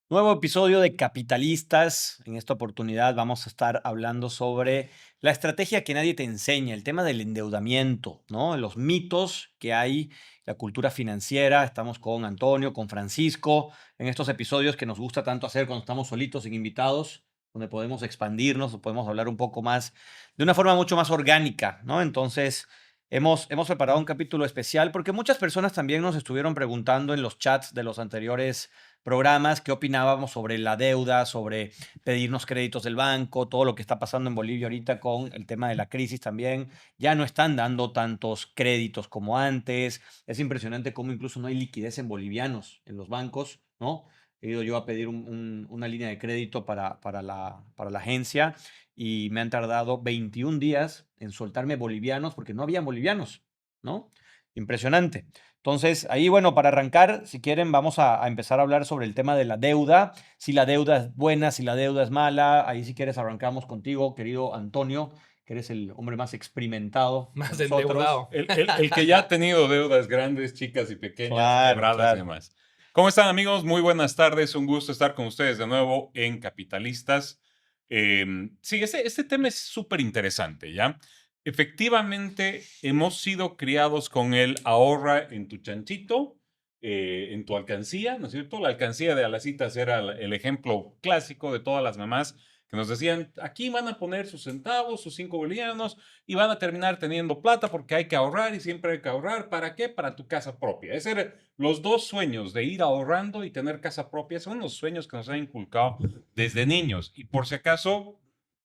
Nuevo episodio de Capitalistas. En esta oportunidad vamos a estar hablando sobre la estrategia que nadie te enseña, el tema del endeudamiento, ¿no? Los mitos que hay, la cultura financiera. Estamos con Antonio, con Francisco, en estos episodios que nos gusta tanto hacer cuando estamos solitos, sin invitados, donde podemos expandirnos, podemos hablar un poco más, de una forma mucho más orgánica, ¿no? Entonces, hemos preparado un capítulo especial porque muchas personas también nos estuvieron preguntando en los chats de los anteriores programas, qué opinábamos sobre la deuda, sobre pedirnos créditos del banco, todo lo que está pasando en Bolivia ahorita con el tema de la crisis también. Ya no están dando tantos créditos como antes. Es impresionante cómo incluso no hay liquidez en bolivianos en los bancos, ¿no? He ido yo a pedir una línea de crédito para la agencia y me han tardado 21 días en soltarme bolivianos porque no habían bolivianos, ¿no? Impresionante. Entonces, ahí, bueno, para arrancar, si quieren, vamos a empezar a hablar sobre el tema de la deuda, si la deuda es buena, si la deuda es mala. Ahí, si quieres, arrancamos contigo, querido Antonio, que eres el hombre más experimentado de Más nosotros. endeudado. El que ya ha tenido deudas grandes, chicas y pequeñas, Claro, quebradas y claro. demás. ¿Cómo están, amigos? Muy buenas tardes. Un gusto estar con ustedes de nuevo en Capitalistas. Sí, este tema es súper interesante, ¿ya? Efectivamente, hemos sido criados con el ahorra en tu chanchito, en tu alcancía, ¿no es cierto? La alcancía de Alacitas era el ejemplo clásico de todas las mamás que nos decían, aquí van a poner sus centavos, sus 5 bolivianos, y van a terminar teniendo plata porque hay que ahorrar y siempre hay que ahorrar. ¿Para qué? Para tu casa propia. Esos eran los dos sueños de ir ahorrando y tener casa propia. Son los sueños que nos han inculcado desde niños. Y por si acaso,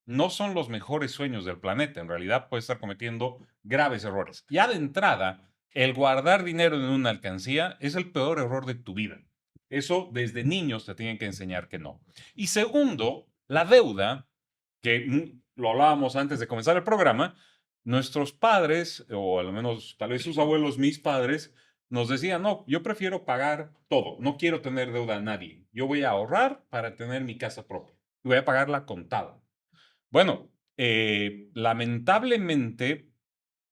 no son los mejores sueños del planeta. En realidad, puedes estar cometiendo graves errores. Ya de entrada, el guardar dinero en una alcancía es el peor error de tu vida. Eso desde niños te tienen que enseñar que no. Y segundo, la deuda, que lo hablábamos antes de comenzar el programa, nuestros padres, o al menos tal vez sus abuelos, mis padres, nos decían, no, yo prefiero pagar todo, no quiero tener deuda a nadie, yo voy a ahorrar para tener mi casa propia y voy a pagarla contada. Bueno, lamentablemente,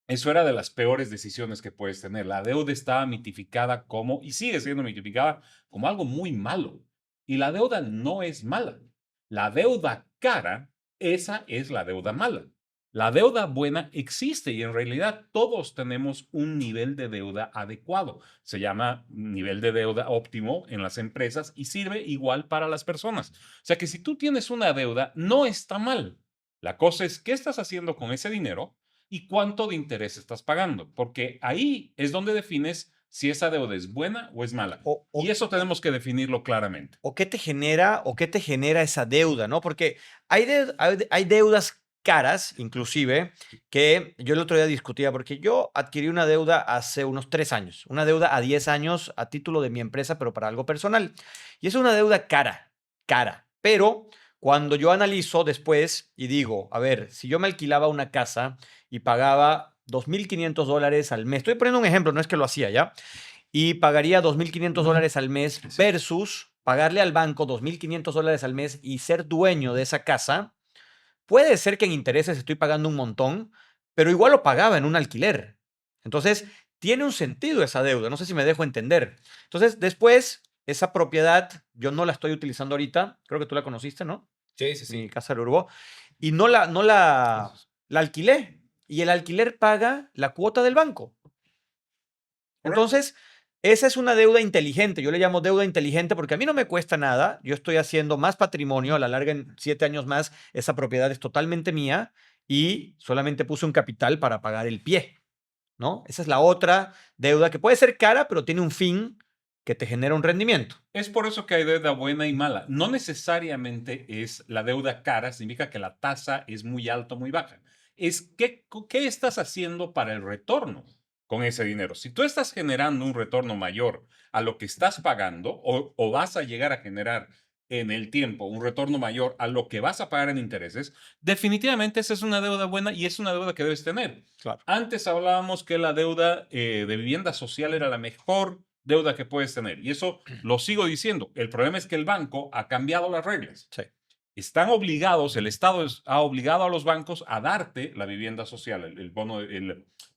eso era de las peores decisiones que puedes tener. La deuda estaba mitificada como, y sigue siendo mitificada como algo muy malo. Y la deuda no es mala. La deuda cara, esa es la deuda mala. La deuda buena existe y en realidad todos tenemos un nivel de deuda adecuado. Se llama nivel de deuda óptimo en las empresas y sirve igual para las personas. O sea que si tú tienes una deuda, no está mal. La cosa es, ¿qué estás haciendo con ese dinero? Y cuánto de interés estás pagando, porque ahí es donde defines si esa deuda es buena o es mala. O, o, Y eso tenemos que definirlo claramente. o qué te genera esa deuda, ¿no? Porque hay deudas caras, inclusive, que yo el otro día discutía, porque yo adquirí una deuda hace unos 3 años, una deuda a 10 años a título de mi empresa, pero para algo personal. Y es una deuda cara, cara. Pero cuando yo analizo después y digo, a ver, si yo me alquilaba una casa y pagaba $2,500 al mes, estoy poniendo un ejemplo, no es que lo hacía ya, y pagaría $2,500 al mes versus pagarle al banco $2,500 al mes y ser dueño de esa casa. Puede ser que en intereses estoy pagando un montón, pero igual lo pagaba en un alquiler. Entonces, tiene un sentido esa deuda. No sé si me dejo entender. Entonces, después, esa propiedad, yo no la estoy utilizando ahorita. Creo que tú la conociste, ¿no? Sí, sí, Mi sí. casa de Urbo. Y no la alquilé. Y el alquiler paga la cuota del banco. Correcto. Entonces, esa es una deuda inteligente. Yo le llamo deuda inteligente porque a mí no me cuesta nada. Yo estoy haciendo más patrimonio. A la larga, en 7 años más, esa propiedad es totalmente mía y solamente puse un capital para pagar el pie, ¿no? Esa es la otra deuda que puede ser cara, pero tiene un fin que te genera un rendimiento. Es por eso que hay deuda buena y mala. No necesariamente es la deuda cara, significa que la tasa es muy alta o muy baja. Es qué estás haciendo para el retorno con ese dinero. Si tú estás generando un retorno mayor a lo que estás pagando o vas a llegar a generar en el tiempo un retorno mayor a lo que vas a pagar en intereses, definitivamente esa es una deuda buena y es una deuda que debes tener. Claro. Antes hablábamos que la deuda de vivienda social era la mejor deuda que puedes tener. Y eso lo sigo diciendo. El problema es que el banco ha cambiado las reglas. Sí. Están obligados, el Estado ha obligado a los bancos a darte la vivienda social, el bono,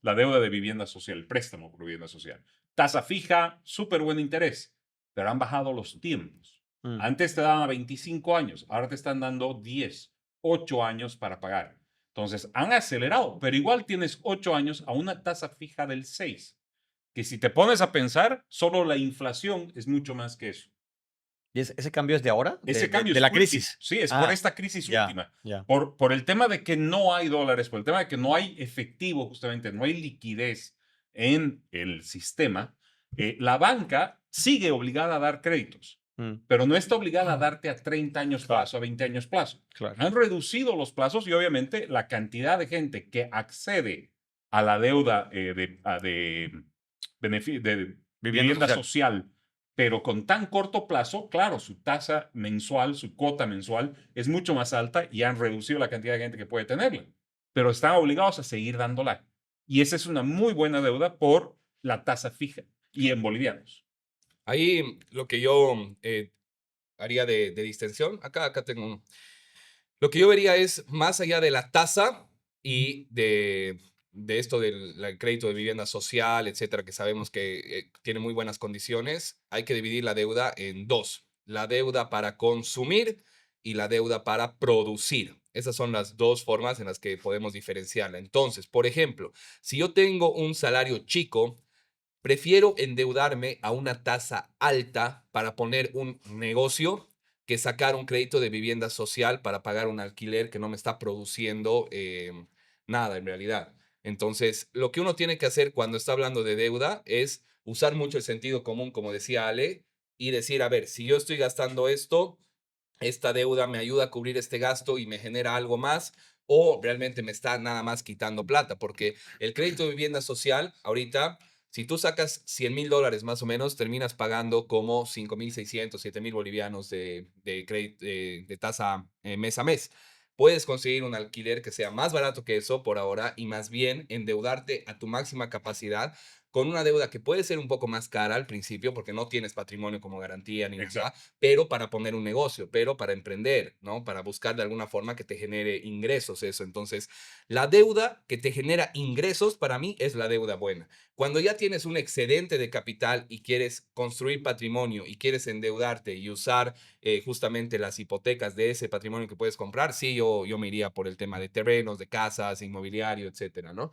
la deuda de vivienda social, el préstamo por vivienda social. Tasa fija, súper buen interés, pero han bajado los tiempos. Mm. Antes te daban 25 años, ahora te están dando 10, 8 años para pagar. Entonces, han acelerado, pero igual tienes 8 años a una tasa fija del 6, que si te pones a pensar, solo la inflación es mucho más que eso. ¿Y ese cambio es de ahora? Ese cambio De es la último. crisis. Sí, es por Ah, esta crisis ya, última. ya. Por el tema de que no hay dólares, por el tema de que no hay efectivo, justamente, no hay liquidez en el sistema, la banca sigue obligada a dar créditos, Mm, pero no está obligada a darte a 30 años claro, plazo, a 20 años plazo. claro. Han reducido los plazos y obviamente la cantidad de gente que accede a la deuda de Vivienda vivienda social. social, pero con tan corto plazo, claro, su tasa mensual, su cuota mensual es mucho más alta y han reducido la cantidad de gente que puede tenerla, pero están obligados a seguir dándola. Y esa es una muy buena deuda por la tasa fija y en bolivianos. Ahí lo que yo haría de distensión, acá tengo lo que yo vería es más allá de la tasa y de esto del crédito de vivienda social, etcétera, que sabemos que tiene muy buenas condiciones, hay que dividir la deuda en dos: la deuda para consumir y la deuda para producir. Esas son las dos formas en las que podemos diferenciarla. Entonces, por ejemplo, si yo tengo un salario chico, prefiero endeudarme a una tasa alta para poner un negocio que sacar un crédito de vivienda social para pagar un alquiler que no me está produciendo nada en realidad. Entonces, lo que uno tiene que hacer cuando está hablando de deuda es usar mucho el sentido común, como decía Ale, y decir, a ver, si yo estoy gastando esto, esta deuda me ayuda a cubrir este gasto y me genera algo más, o realmente me está nada más quitando plata, porque el crédito de vivienda social, ahorita, si tú sacas $100,000 más o menos, terminas pagando como 5,600, 7,000 bolivianos de tasa mes a mes. Puedes conseguir un alquiler que sea más barato que eso por ahora y más bien endeudarte a tu máxima capacidad con una deuda que puede ser un poco más cara al principio porque no tienes patrimonio como garantía ni nada, Exacto. pero para poner un negocio, pero para emprender, ¿no? Para buscar de alguna forma que te genere ingresos eso. Entonces, la deuda que te genera ingresos para mí es la deuda buena. Cuando ya tienes un excedente de capital y quieres construir patrimonio y quieres endeudarte y usar justamente las hipotecas de ese patrimonio que puedes comprar, sí, yo me iría por el tema de terrenos, de casas, inmobiliario, etcétera, ¿no?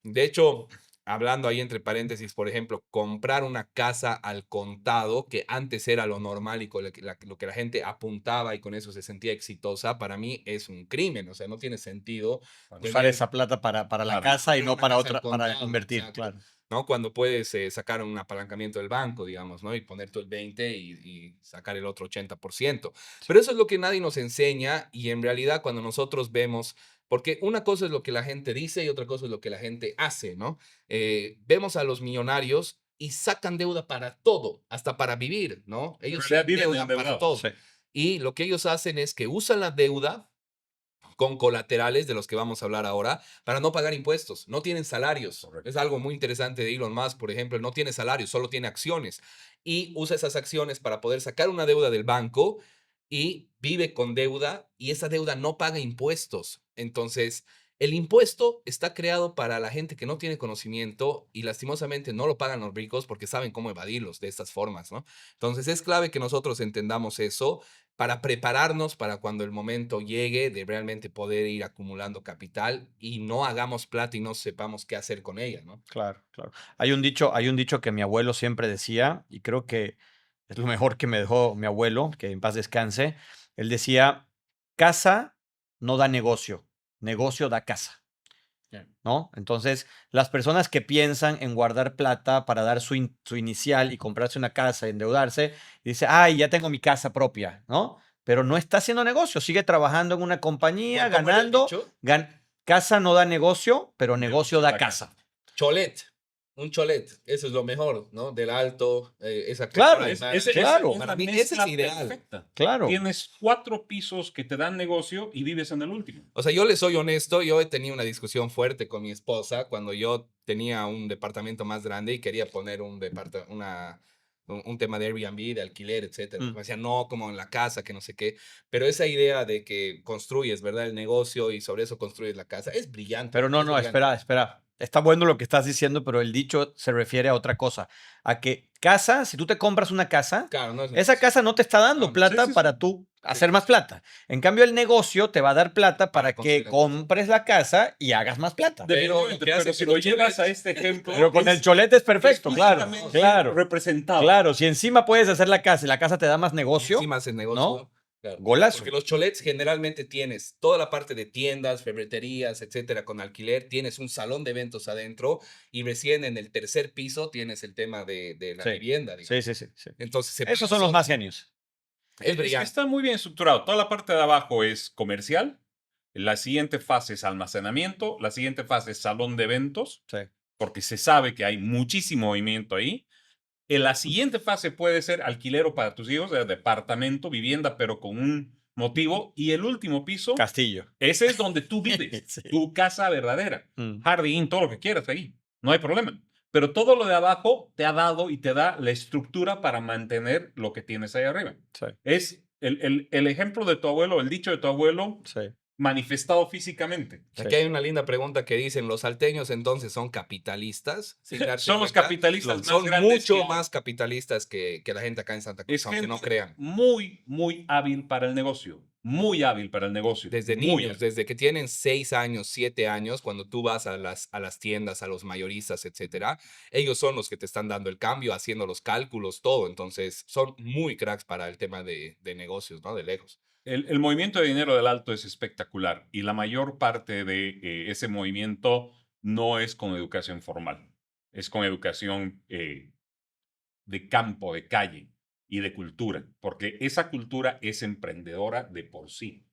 De hecho, hablando ahí entre paréntesis, por ejemplo, comprar una casa al contado, que antes era lo normal y con lo que la gente apuntaba y con eso se sentía exitosa, para mí es un crimen. O sea, no tiene sentido Usar tener, esa plata para la Claro. casa y tener no una para casa al otra, para contado, invertir, exacto. claro. ¿No? Cuando puedes sacar un apalancamiento del banco, digamos, ¿no? Y poner tú el 20 y sacar el otro 80%. Pero eso es lo que nadie nos enseña y en realidad cuando nosotros vemos, porque una cosa es lo que la gente dice y otra cosa es lo que la gente hace, ¿no? Vemos a los millonarios y sacan deuda para todo, hasta para vivir, ¿no? En Ellos se realidad viven endeudan para endeudados. todo. Sí. Y lo que ellos hacen es que usan la deuda con colaterales de los que vamos a hablar ahora para no pagar impuestos. No tienen salarios. Correcto. Es algo muy interesante de Elon Musk, por ejemplo. Él no tiene salarios, solo tiene acciones. Y usa esas acciones para poder sacar una deuda del banco y vive con deuda y esa deuda no paga impuestos. Entonces, el impuesto está creado para la gente que no tiene conocimiento y lastimosamente no lo pagan los ricos porque saben cómo evadirlos de estas formas, ¿no? Entonces, es clave que nosotros entendamos eso para prepararnos para cuando el momento llegue de realmente poder ir acumulando capital y no hagamos plata y no sepamos qué hacer con ella, ¿no? Claro, claro. Hay un dicho que mi abuelo siempre decía, y creo que es lo mejor que me dejó mi abuelo, que en paz descanse. Él decía, casa no da negocio, negocio da casa, Bien. ¿no? Entonces, las personas que piensan en guardar plata para dar su inicial y comprarse una casa, endeudarse, y dice, ay, ya tengo mi casa propia, ¿no? Pero no está haciendo negocio, sigue trabajando en una compañía, Como era el ganando, dicho, casa no da negocio, pero negocio da La casa. casa. cholet, un cholet, eso es lo mejor, ¿no? Del alto, esa Claro, clase. claro. Es Para la mí ese es mezcla ideal. perfecta. Claro. Tienes 4 pisos que te dan negocio y vives en el último. O sea, yo le soy honesto, yo he tenido una discusión fuerte con mi esposa cuando yo tenía un departamento más grande y quería poner un tema de Airbnb, de alquiler, etcétera. Mm. Me decía, no, como en la casa, que no sé qué. Pero esa idea de que construyes, ¿verdad? El negocio y sobre eso construyes la casa es brillante. Pero no, Es no, brillante. espera, espera. está bueno lo que estás diciendo, pero el dicho se refiere a otra cosa. A que casa, si tú te compras una casa, Claro, no es esa casa no te está dando No, plata sí, sí. para tú hacer más plata. En cambio, el negocio te va a dar plata para construir que la casa. compres la casa y hagas más plata. Definitivamente, ¿qué hace pero que si los lo llevas a choles- este ejemplo, Pero con el cholete es perfecto, claro. físicamente Claro. representado. Claro, si encima puedes hacer la casa y la casa te da más Y negocio, encima hace negocio. ¿no? Claro. Golazo. Porque los cholets generalmente tienes toda la parte de tiendas, ferreterías, etcétera, con alquiler. Tienes un salón de eventos adentro y recién en el tercer piso tienes el tema de la Sí. vivienda. Sí, sí, sí, sí. Entonces, Esos son los más genios. Es Es que brillante. está muy bien estructurado. Toda la parte de abajo es comercial. La siguiente fase es almacenamiento. La siguiente fase es salón de eventos, Sí. porque se sabe que hay muchísimo movimiento ahí. En la siguiente fase puede ser alquilero para tus hijos, departamento, vivienda, pero con un motivo. Y el último piso, Castillo. ese es donde tú vives, Sí. tu casa verdadera. Mm. Jardín, todo lo que quieras ahí. No hay problema. Pero todo lo de abajo te ha dado y te da la estructura para mantener lo que tienes ahí arriba. Sí, Es el ejemplo de tu abuelo, el dicho de tu abuelo sí. manifestado físicamente. Sí. Aquí hay una linda pregunta que dicen, ¿los salteños entonces son capitalistas? Sin darse Son los cuenta, capitalistas más son grandes mucho que hay. más capitalistas que la gente acá en Santa Cruz, Es aunque gente no crean. muy, muy hábil para el negocio. Muy hábil para el negocio. Desde muy niños, hábil. desde que tienen 6 años, 7 años, cuando tú vas a las tiendas, a los mayoristas, etcétera, ellos son los que te están dando el cambio, haciendo los cálculos, todo. Entonces, son muy cracks para el tema de negocios, ¿no? De lejos. El movimiento de dinero del alto es espectacular y la mayor parte de ese movimiento no es con educación formal, es con educación de campo, de calle y de cultura, porque esa cultura es emprendedora de por sí.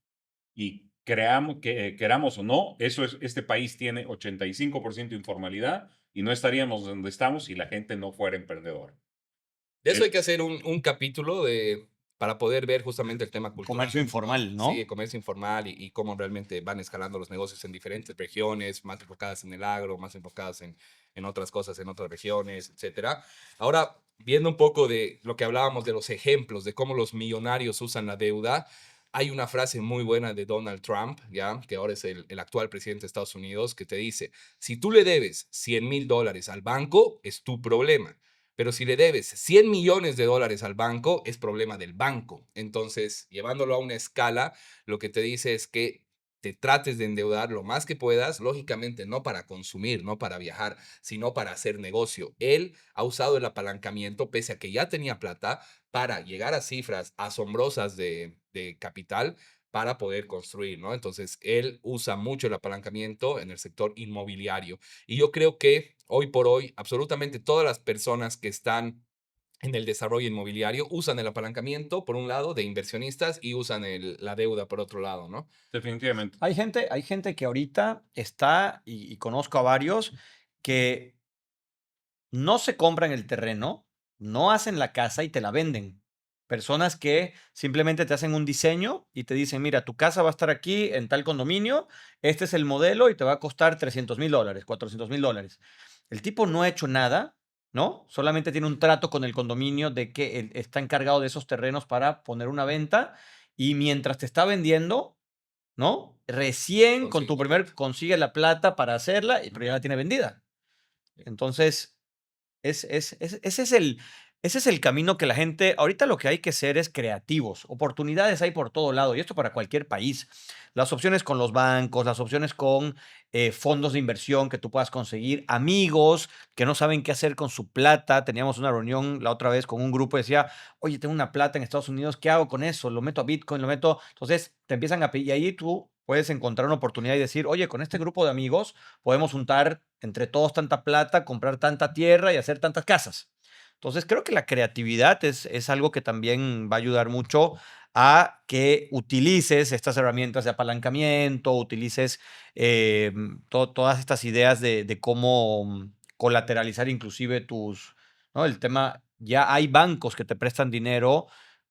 Y queramos o no, este país tiene 85% de informalidad y no estaríamos donde estamos si la gente no fuera emprendedora. De eso El- hay que hacer un capítulo para poder ver justamente el tema cultural. Comercio informal, ¿no? Sí, comercio informal y cómo realmente van escalando los negocios en diferentes regiones, más enfocadas en el agro, más enfocadas en otras cosas, en otras regiones, etcétera. Ahora, viendo un poco de lo que hablábamos de los ejemplos, de cómo los millonarios usan la deuda, hay una frase muy buena de Donald Trump, ¿ya? Que ahora es el actual presidente de Estados Unidos, que te dice, si tú le debes $100,000 al banco, es tu problema. Pero si le debes $100 millones al banco, es problema del banco. Entonces, llevándolo a una escala, lo que te dice es que te trates de endeudar lo más que puedas, lógicamente no para consumir, no para viajar, sino para hacer negocio. Él ha usado el apalancamiento, pese a que ya tenía plata, para llegar a cifras asombrosas de capital para poder construir, ¿no? Entonces, él usa mucho el apalancamiento en el sector inmobiliario. Y yo creo que hoy por hoy, absolutamente todas las personas que están en el desarrollo inmobiliario usan el apalancamiento, por un lado, de inversionistas y usan la deuda por otro lado, ¿no? Definitivamente. Hay gente que ahorita está, y conozco a varios, que no se compran el terreno, no hacen la casa y te la venden. Personas que simplemente te hacen un diseño y te dicen, mira, tu casa va a estar aquí en tal condominio, este es el modelo y te va a costar $300,000, $400,000. El tipo no ha hecho nada, ¿no? Solamente tiene un trato con el condominio de que él está encargado de esos terrenos para poner una venta y mientras te está vendiendo, ¿no? Recién con Consigue tu la primer plata. consigue la plata para hacerla, pero ya la tiene vendida. Entonces, ese es el camino que la gente, ahorita lo que hay que ser es creativos, oportunidades hay por todo lado y esto para cualquier país. Las opciones con los bancos, las opciones con fondos de inversión que tú puedas conseguir, amigos que no saben qué hacer con su plata. Teníamos una reunión la otra vez con un grupo y decía, oye, tengo una plata en Estados Unidos, ¿qué hago con eso? Lo meto a Bitcoin, lo meto. Entonces te empiezan a pedir y ahí tú puedes encontrar una oportunidad y decir, oye, con este grupo de amigos podemos juntar entre todos tanta plata, comprar tanta tierra y hacer tantas casas. Entonces, creo que la creatividad es algo que también va a ayudar mucho a que utilices estas herramientas de apalancamiento, utilices todas estas ideas de cómo colateralizar inclusive ¿no? El tema, ya hay bancos que te prestan dinero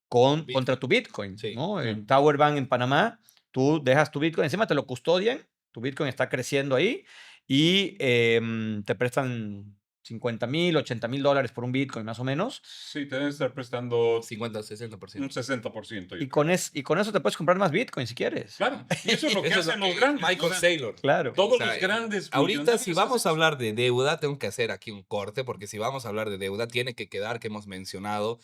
contra tu Bitcoin, Sí. ¿no? Sí. En Tower Bank en Panamá, tú dejas tu Bitcoin, encima te lo custodian, tu Bitcoin está creciendo ahí y te prestan $50,000, $80,000 por un Bitcoin, más o menos. Sí, te deben estar prestando 50, un 60%. 60%. yo Y creo. y con eso te puedes comprar más Bitcoin si quieres. Claro, y eso es lo que Eso es hacen lo los que grandes. Michael o sea, Saylor. Claro. todos O sea, los grandes ahorita, si millonarios vamos a hacen hablar de deuda, tengo que hacer aquí un corte, porque si vamos a hablar de deuda, tiene que quedar que hemos mencionado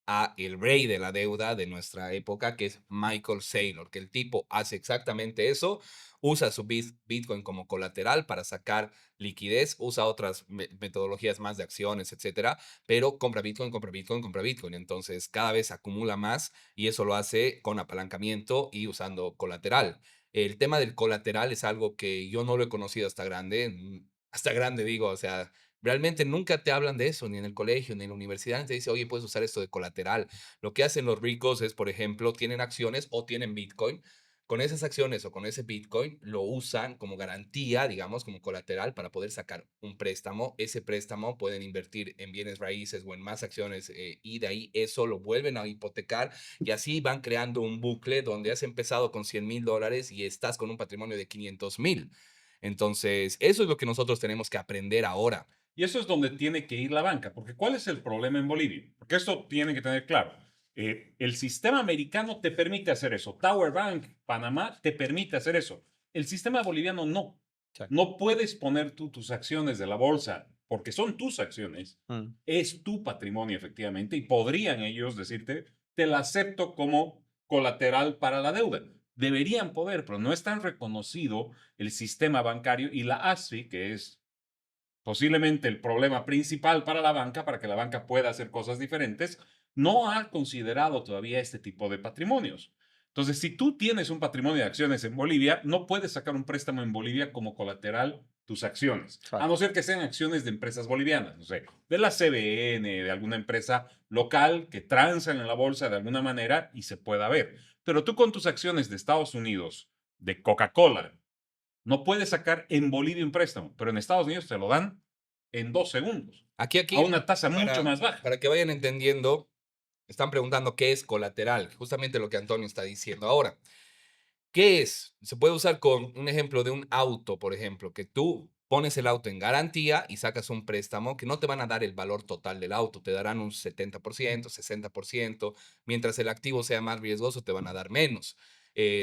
a el rey de la deuda de nuestra época, que es Michael Saylor, que el tipo hace exactamente eso, usa su Bitcoin como colateral para sacar liquidez, usa otras metodologías más de acciones, etcétera, pero compra Bitcoin, compra Bitcoin, compra Bitcoin. Entonces, cada vez acumula más y eso lo hace con apalancamiento y usando colateral. El tema del colateral es algo que yo no lo he conocido hasta grande digo, o sea, realmente nunca te hablan de eso, ni en el colegio, ni en la universidad, te dice, oye, puedes usar esto de colateral. Lo que hacen los ricos es, por ejemplo, tienen acciones o tienen Bitcoin. Con esas acciones o con ese Bitcoin lo usan como garantía, digamos, como colateral para poder sacar un préstamo. Ese préstamo pueden invertir en bienes raíces o en más acciones y de ahí eso lo vuelven a hipotecar y así van creando un bucle donde has empezado con $100,000 y estás con un patrimonio de 500,000. Entonces, eso es lo que nosotros tenemos que aprender ahora. Y eso es donde tiene que ir la banca, porque ¿cuál es el problema en Bolivia? Porque esto tiene que tener claro. El sistema americano te permite hacer eso. Tower Bank, Panamá, te permite hacer eso. El sistema boliviano no. Exacto. No puedes poner tú tus acciones de la bolsa, porque son tus acciones. Mm. Es tu patrimonio, efectivamente, y podrían ellos decirte, te la acepto como colateral para la deuda. Deberían poder, pero no está reconocido el sistema bancario y la ASFI, que es posiblemente el problema principal para la banca, para que la banca pueda hacer cosas diferentes, no ha considerado todavía este tipo de patrimonios. Entonces, si tú tienes un patrimonio de acciones en Bolivia, no puedes sacar un préstamo en Bolivia como colateral tus acciones, Claro. a no ser que sean acciones de empresas bolivianas, no sé, de la CBN, de alguna empresa local que transan en la bolsa de alguna manera y se pueda ver. Pero tú con tus acciones de Estados Unidos, de Coca-Cola, no puedes sacar en Bolivia un préstamo, pero en Estados Unidos te lo dan en 2 segundos, Aquí, a una tasa mucho para, más baja. para que vayan entendiendo, están preguntando qué es colateral, justamente lo que Antonio está diciendo ahora. ¿Qué es? Se puede usar con un ejemplo de un auto, por ejemplo, que tú pones el auto en garantía y sacas un préstamo que no te van a dar el valor total del auto, te darán un 70%, 60%, mientras el activo sea más riesgoso te van a dar menos.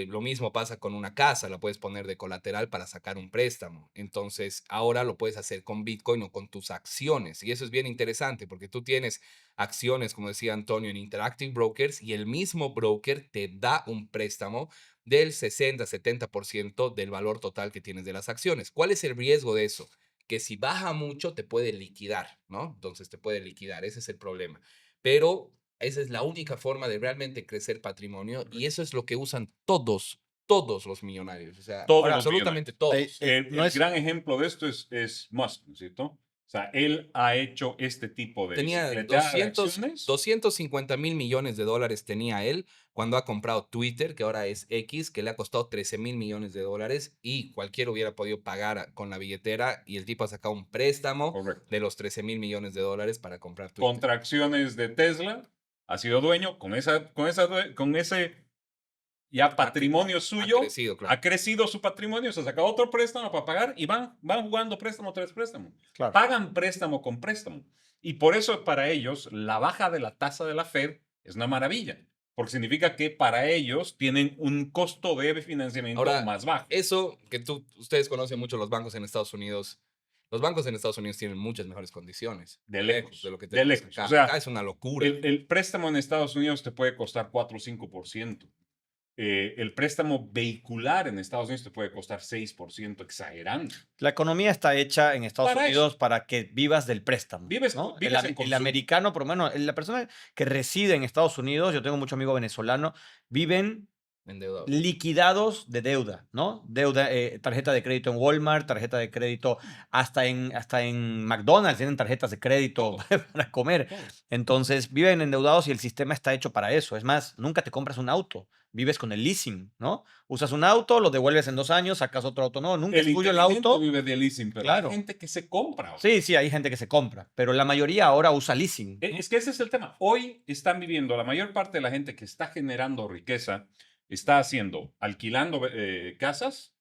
Lo mismo pasa con una casa, la puedes poner de colateral para sacar un préstamo. Entonces, ahora lo puedes hacer con Bitcoin o con tus acciones. Y eso es bien interesante porque tú tienes acciones, como decía Antonio, en Interactive Brokers y el mismo broker te da un préstamo del 60-70% del valor total que tienes de las acciones. ¿Cuál es el riesgo de eso? Que si baja mucho te puede liquidar, ¿no? Entonces te puede liquidar, ese es el problema. Pero esa es la única forma de realmente crecer patrimonio y eso es lo que usan todos los millonarios, o sea, Todos Ahora, los absolutamente millonarios. todos. no El es, gran ejemplo de esto es Musk, ¿no es cierto? O sea, él ha hecho este tipo de Tenía bicicleteada de acciones. 250,000 millones de dólares tenía él cuando ha comprado Twitter, que ahora es X, que le ha costado 13,000 millones de dólares y cualquiera hubiera podido pagar con la billetera y el tipo ha sacado un préstamo Correcto. de los 13,000 millones de dólares para comprar Twitter. Contra acciones de Tesla, ha sido dueño con ese ya patrimonio suyo, crecido, claro. ha crecido su patrimonio, se ha sacado otro préstamo para pagar y van jugando préstamo tras préstamo. claro. Pagan préstamo con préstamo. Y por eso para ellos la baja de la tasa de la Fed es una maravilla, porque significa que para ellos tienen un costo de financiamiento Ahora, más bajo. eso que ustedes conocen mucho los bancos en Estados Unidos. Los bancos en Estados Unidos tienen muchas mejores condiciones. De lejos, de lo que de tenemos lejos. acá. O sea, Acá es una locura. El préstamo en Estados Unidos te puede costar 4 o 5%. El préstamo vehicular en Estados Unidos te puede costar 6%, exagerando. La economía está hecha en Estados Para Unidos para que vivas del préstamo. Vives- ¿no? vives en El consumo. americano, por lo menos, la persona que reside en Estados Unidos, yo tengo muchos amigos venezolanos, viven Endeudado. liquidados de deuda, ¿no? Deuda, tarjeta de crédito en Walmart, tarjeta de crédito hasta en McDonald's, tienen tarjetas de crédito para comer. Todo. Entonces viven endeudados y el sistema está hecho para eso. Es más, nunca te compras un auto, vives con el leasing, ¿no? Usas un auto, lo devuelves en 2 años, sacas otro auto, no, nunca El es tuyo el inteligente auto. vive de leasing, pero Claro. hay gente que se compra. Sí, sí, hay gente que se compra, pero la mayoría ahora usa leasing. Es que ese es el tema. Hoy están viviendo, la mayor parte de la gente que está generando riqueza está alquilando casas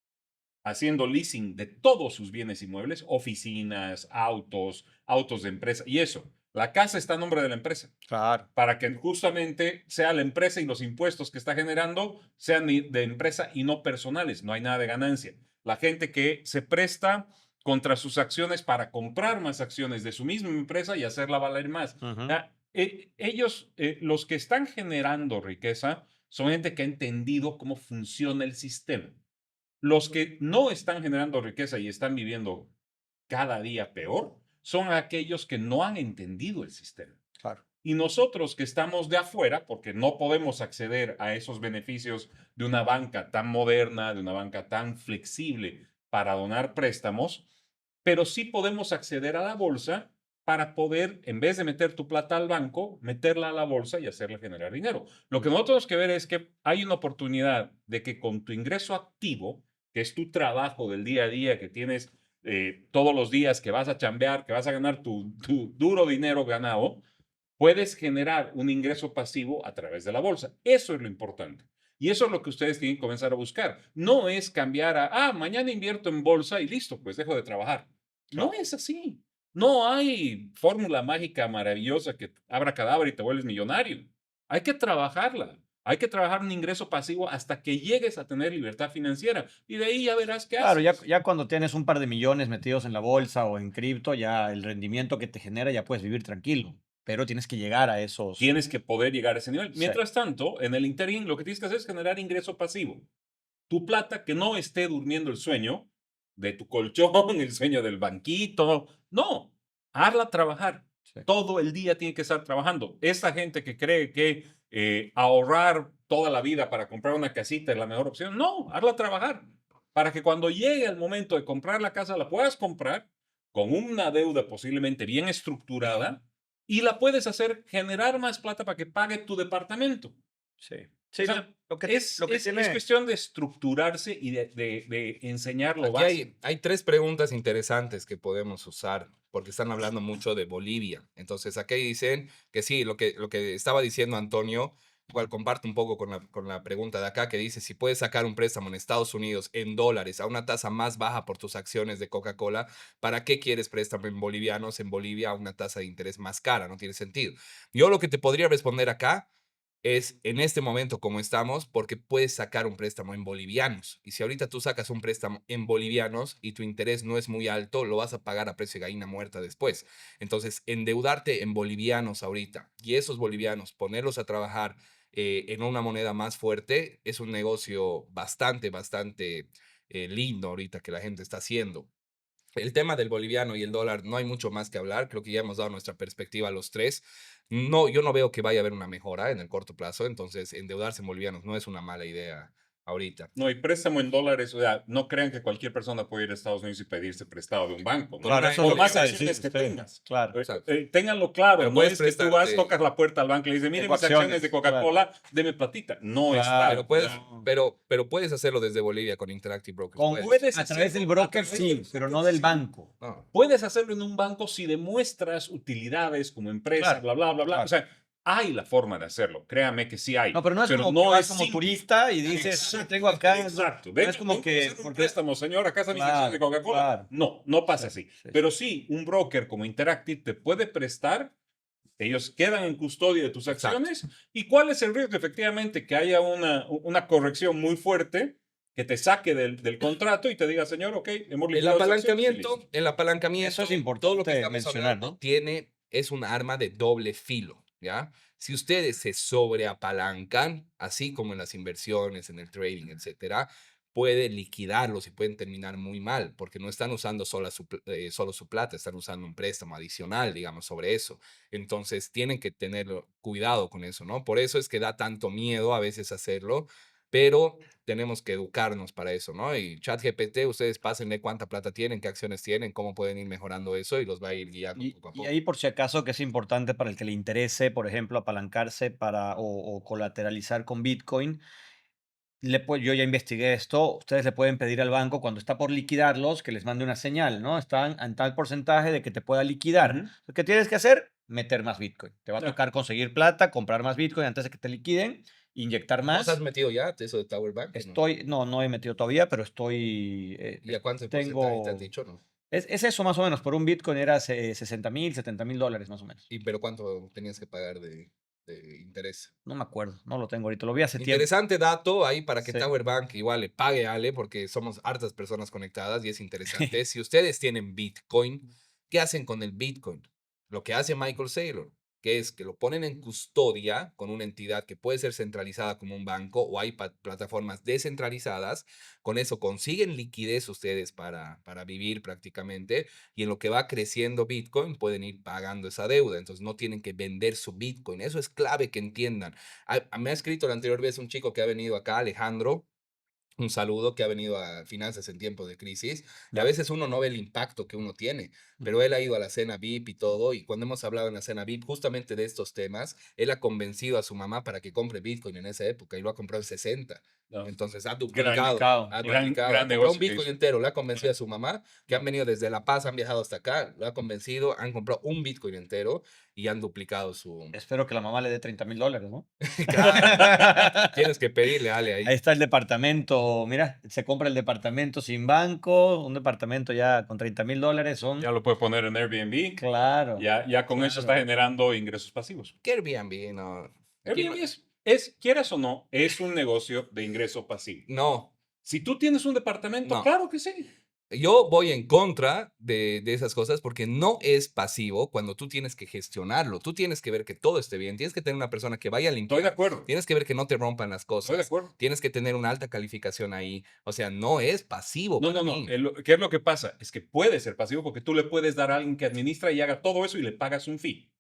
haciendo leasing de todos sus bienes inmuebles, oficinas, autos de empresa, y eso. La casa está a nombre de la empresa, Claro. para que justamente sea la empresa y los impuestos que está generando sean de empresa y no personales. No hay nada de ganancia. La gente que se presta contra sus acciones para comprar más acciones de su misma empresa y hacerla valer más. Ujú. Ellos, los que están generando riqueza, son gente que ha entendido cómo funciona el sistema. Los que no están generando riqueza y están viviendo cada día peor, son aquellos que no han entendido el sistema. Claro. Y nosotros que estamos de afuera, porque no podemos acceder a esos beneficios de una banca tan moderna, de una banca tan flexible para donar préstamos, pero sí podemos acceder a la bolsa para poder, en vez de meter tu plata al banco, meterla a la bolsa y hacerla generar dinero. Lo que nosotros tenemos que ver es que hay una oportunidad de que con tu ingreso activo, que es tu trabajo del día a día, que tienes todos los días, que vas a chambear, que vas a ganar tu duro dinero ganado, puedes generar un ingreso pasivo a través de la bolsa. Eso es lo importante. Y eso es lo que ustedes tienen que comenzar a buscar. No es cambiar mañana invierto en bolsa y listo, pues dejo de trabajar. No es así. No hay fórmula mágica maravillosa que abra cadabra y te vuelves millonario. Hay que trabajarla. Hay que trabajar un ingreso pasivo hasta que llegues a tener libertad financiera. Y de ahí ya verás qué Claro, haces. ya cuando tienes un par de millones metidos en la bolsa o en cripto, ya el rendimiento que te genera ya puedes vivir tranquilo, pero tienes que llegar a esos. Tienes que poder llegar a ese nivel. Sí. Mientras tanto, en el interín, lo que tienes que hacer es generar ingreso pasivo. Tu plata que no esté durmiendo el sueño de tu colchón, el sueño del banquito. No, hazla trabajar. Sí. Todo el día tiene que estar trabajando. Esa gente que cree que ahorrar toda la vida para comprar una casita es la mejor opción, no, hazla trabajar. Para que cuando llegue el momento de comprar la casa, la puedas comprar con una deuda posiblemente bien estructurada y la puedes hacer generar más plata para que pague tu departamento. Sí. O Sí, sea, lo que es tiene. cuestión de estructurarse y de enseñar lo Aquí básico. hay tres preguntas interesantes que podemos usar, porque están hablando mucho de Bolivia. Entonces, aquí dicen que sí, lo que estaba diciendo Antonio, igual comparto un poco con la pregunta de acá, que dice, si puedes sacar un préstamo en Estados Unidos en dólares a una tasa más baja por tus acciones de Coca-Cola, ¿para qué quieres préstamo en bolivianos en Bolivia a una tasa de interés más cara? No tiene sentido. Yo lo que te podría responder acá es en este momento como estamos, porque puedes sacar un préstamo en bolivianos. Y si ahorita tú sacas un préstamo en bolivianos y tu interés no es muy alto, lo vas a pagar a precio de gallina muerta después. Entonces, endeudarte en bolivianos ahorita y esos bolivianos ponerlos a trabajar en una moneda más fuerte es un negocio bastante lindo ahorita que la gente está haciendo. El tema del boliviano y el dólar no hay mucho más que hablar, creo que ya hemos dado nuestra perspectiva a los tres. No, yo no veo que vaya a haber una mejora en el corto plazo, entonces endeudarse en bolivianos no es una mala idea ahorita. No, y préstamo en dólares, o sea, no crean que cualquier persona puede ir a Estados Unidos y pedirse prestado de un banco, ¿no? Claro, Claro, eso eso Por lo más iba a acciones decir que usted. tengas. Claro. Exacto. Ténganlo claro, Pero no puedes es que tú prestarte- vas, tocas la puerta al banco y le dices, mire Tengo mis acciones acciones, de Coca-Cola, deme platita. No es Claro. tal. Pero No. pero puedes hacerlo desde Bolivia con Interactive Brokers. Con, puedes. Puedes a través del hacerlo a broker, través sí, del pero no broker, del sí. banco. No. Puedes hacerlo en un banco si demuestras utilidades como empresa, Claro, bla, bla, bla, bla. claro. O sea, hay la forma de hacerlo, créame que sí hay. No, pero no es como que vas como simple. turista y dices, Exacto, tengo acá. exacto. No Venga, es como venga a que. hacer un Porque, préstamo, señor, acá están mis acciones de claro, Coca-Cola. claro. No, no pasa Sí, así. sí, Pero sí, un broker como Interactive te puede prestar, ellos quedan en custodia de tus Exacto. acciones. ¿Y cuál es el riesgo? Efectivamente, que haya una corrección muy fuerte que te saque del contrato y te diga, señor, ok, hemos El liquidado esas acciones y apalancamiento, listo. el apalancamiento, Eso es todo lo que importante estamos mencionar, hablando ¿no? es un arma de doble filo, ¿ya? Si ustedes se sobreapalancan, así como en las inversiones, en el trading, etcétera, puede liquidarlos y pueden terminar muy mal, porque no están usando solo su plata, están usando un préstamo adicional, digamos, sobre eso. Entonces, tienen que tener cuidado con eso, ¿no? Por eso es que da tanto miedo a veces hacerlo, pero tenemos que educarnos para eso, ¿no? Y ChatGPT, ustedes pásenle cuánta plata tienen, qué acciones tienen, cómo pueden ir mejorando eso y los va a ir guiando poco a Y poco. ahí, por si acaso, que es importante para el que le interese, por ejemplo, apalancarse o colateralizar con Bitcoin, yo ya investigué esto, ustedes le pueden pedir al banco cuando está por liquidarlos que les mande una señal, ¿no? Están en tal porcentaje de que te pueda liquidar. Ujú. ¿Qué tienes que hacer? Meter más Bitcoin. Te va a Ya. tocar conseguir plata, comprar más Bitcoin antes de que te liquiden inyectar ¿Vos más. has metido ya eso de Tower Bank? ¿O no? No he metido todavía, pero estoy, ¿Y a cuánto porcentaje te han tengo, dicho, no? es eso más o menos, por un Bitcoin era 60,000, $70,000 más o menos. Pero cuánto tenías que pagar de interés? No me acuerdo, no lo tengo ahorita, lo vi hace tiempo. Interesante dato ahí para que Sí. Tower Bank igual le pague a Ale, porque somos hartas personas conectadas y es interesante. Si ustedes tienen Bitcoin, ¿qué hacen con el Bitcoin? Lo que hace Michael Saylor, que es que lo ponen en custodia con una entidad que puede ser centralizada como un banco o hay plataformas descentralizadas. Con eso consiguen liquidez ustedes para vivir prácticamente y en lo que va creciendo Bitcoin pueden ir pagando esa deuda. Entonces no tienen que vender su Bitcoin. Eso es clave que entiendan. Me ha escrito la anterior vez un chico que ha venido acá, Alejandro, un saludo, que ha venido a finanzas en tiempos de crisis, y a Ya. veces uno no ve el impacto que uno tiene, pero él ha ido a la cena VIP y todo, y cuando hemos hablado en la cena VIP justamente de estos temas, él ha convencido a su mamá para que compre Bitcoin en esa época, y lo ha comprado en 60. No. Entonces ha Gran, duplicado, ha Claro. duplicado, ha gran comprado un negocio que Bitcoin hizo. entero, le ha convencido a su mamá, que han venido desde La Paz, han viajado hasta acá, lo ha convencido, han comprado un Bitcoin entero y han duplicado su... Espero que la mamá le dé $30,000, ¿no? Claro, tienes que pedirle, Ale, Ahí ahí. está el departamento, mira, se compra el departamento sin banco, un departamento ya con $30,000 Ya son, lo puede poner en Airbnb. claro, Ya con eso está claro. generando ingresos pasivos. ¿Qué Airbnb? No. Aquí Airbnb es, quieras o no, es un negocio de ingreso pasivo. no, Si tú tienes un departamento, no. claro que sí. Yo voy en contra de esas cosas porque no es pasivo cuando tú tienes que gestionarlo. Tú tienes que ver que todo esté bien. Tienes que tener una persona que vaya a Estoy de limpiar. acuerdo. Tienes que ver que no te rompan las Estoy de cosas. acuerdo. Tienes que tener una alta calificación ahí. O sea, no es pasivo No, para no, no. mí. ¿Qué es lo que pasa? Es que puede ser pasivo porque tú le puedes dar a alguien que administra y haga todo eso y le pagas un fee.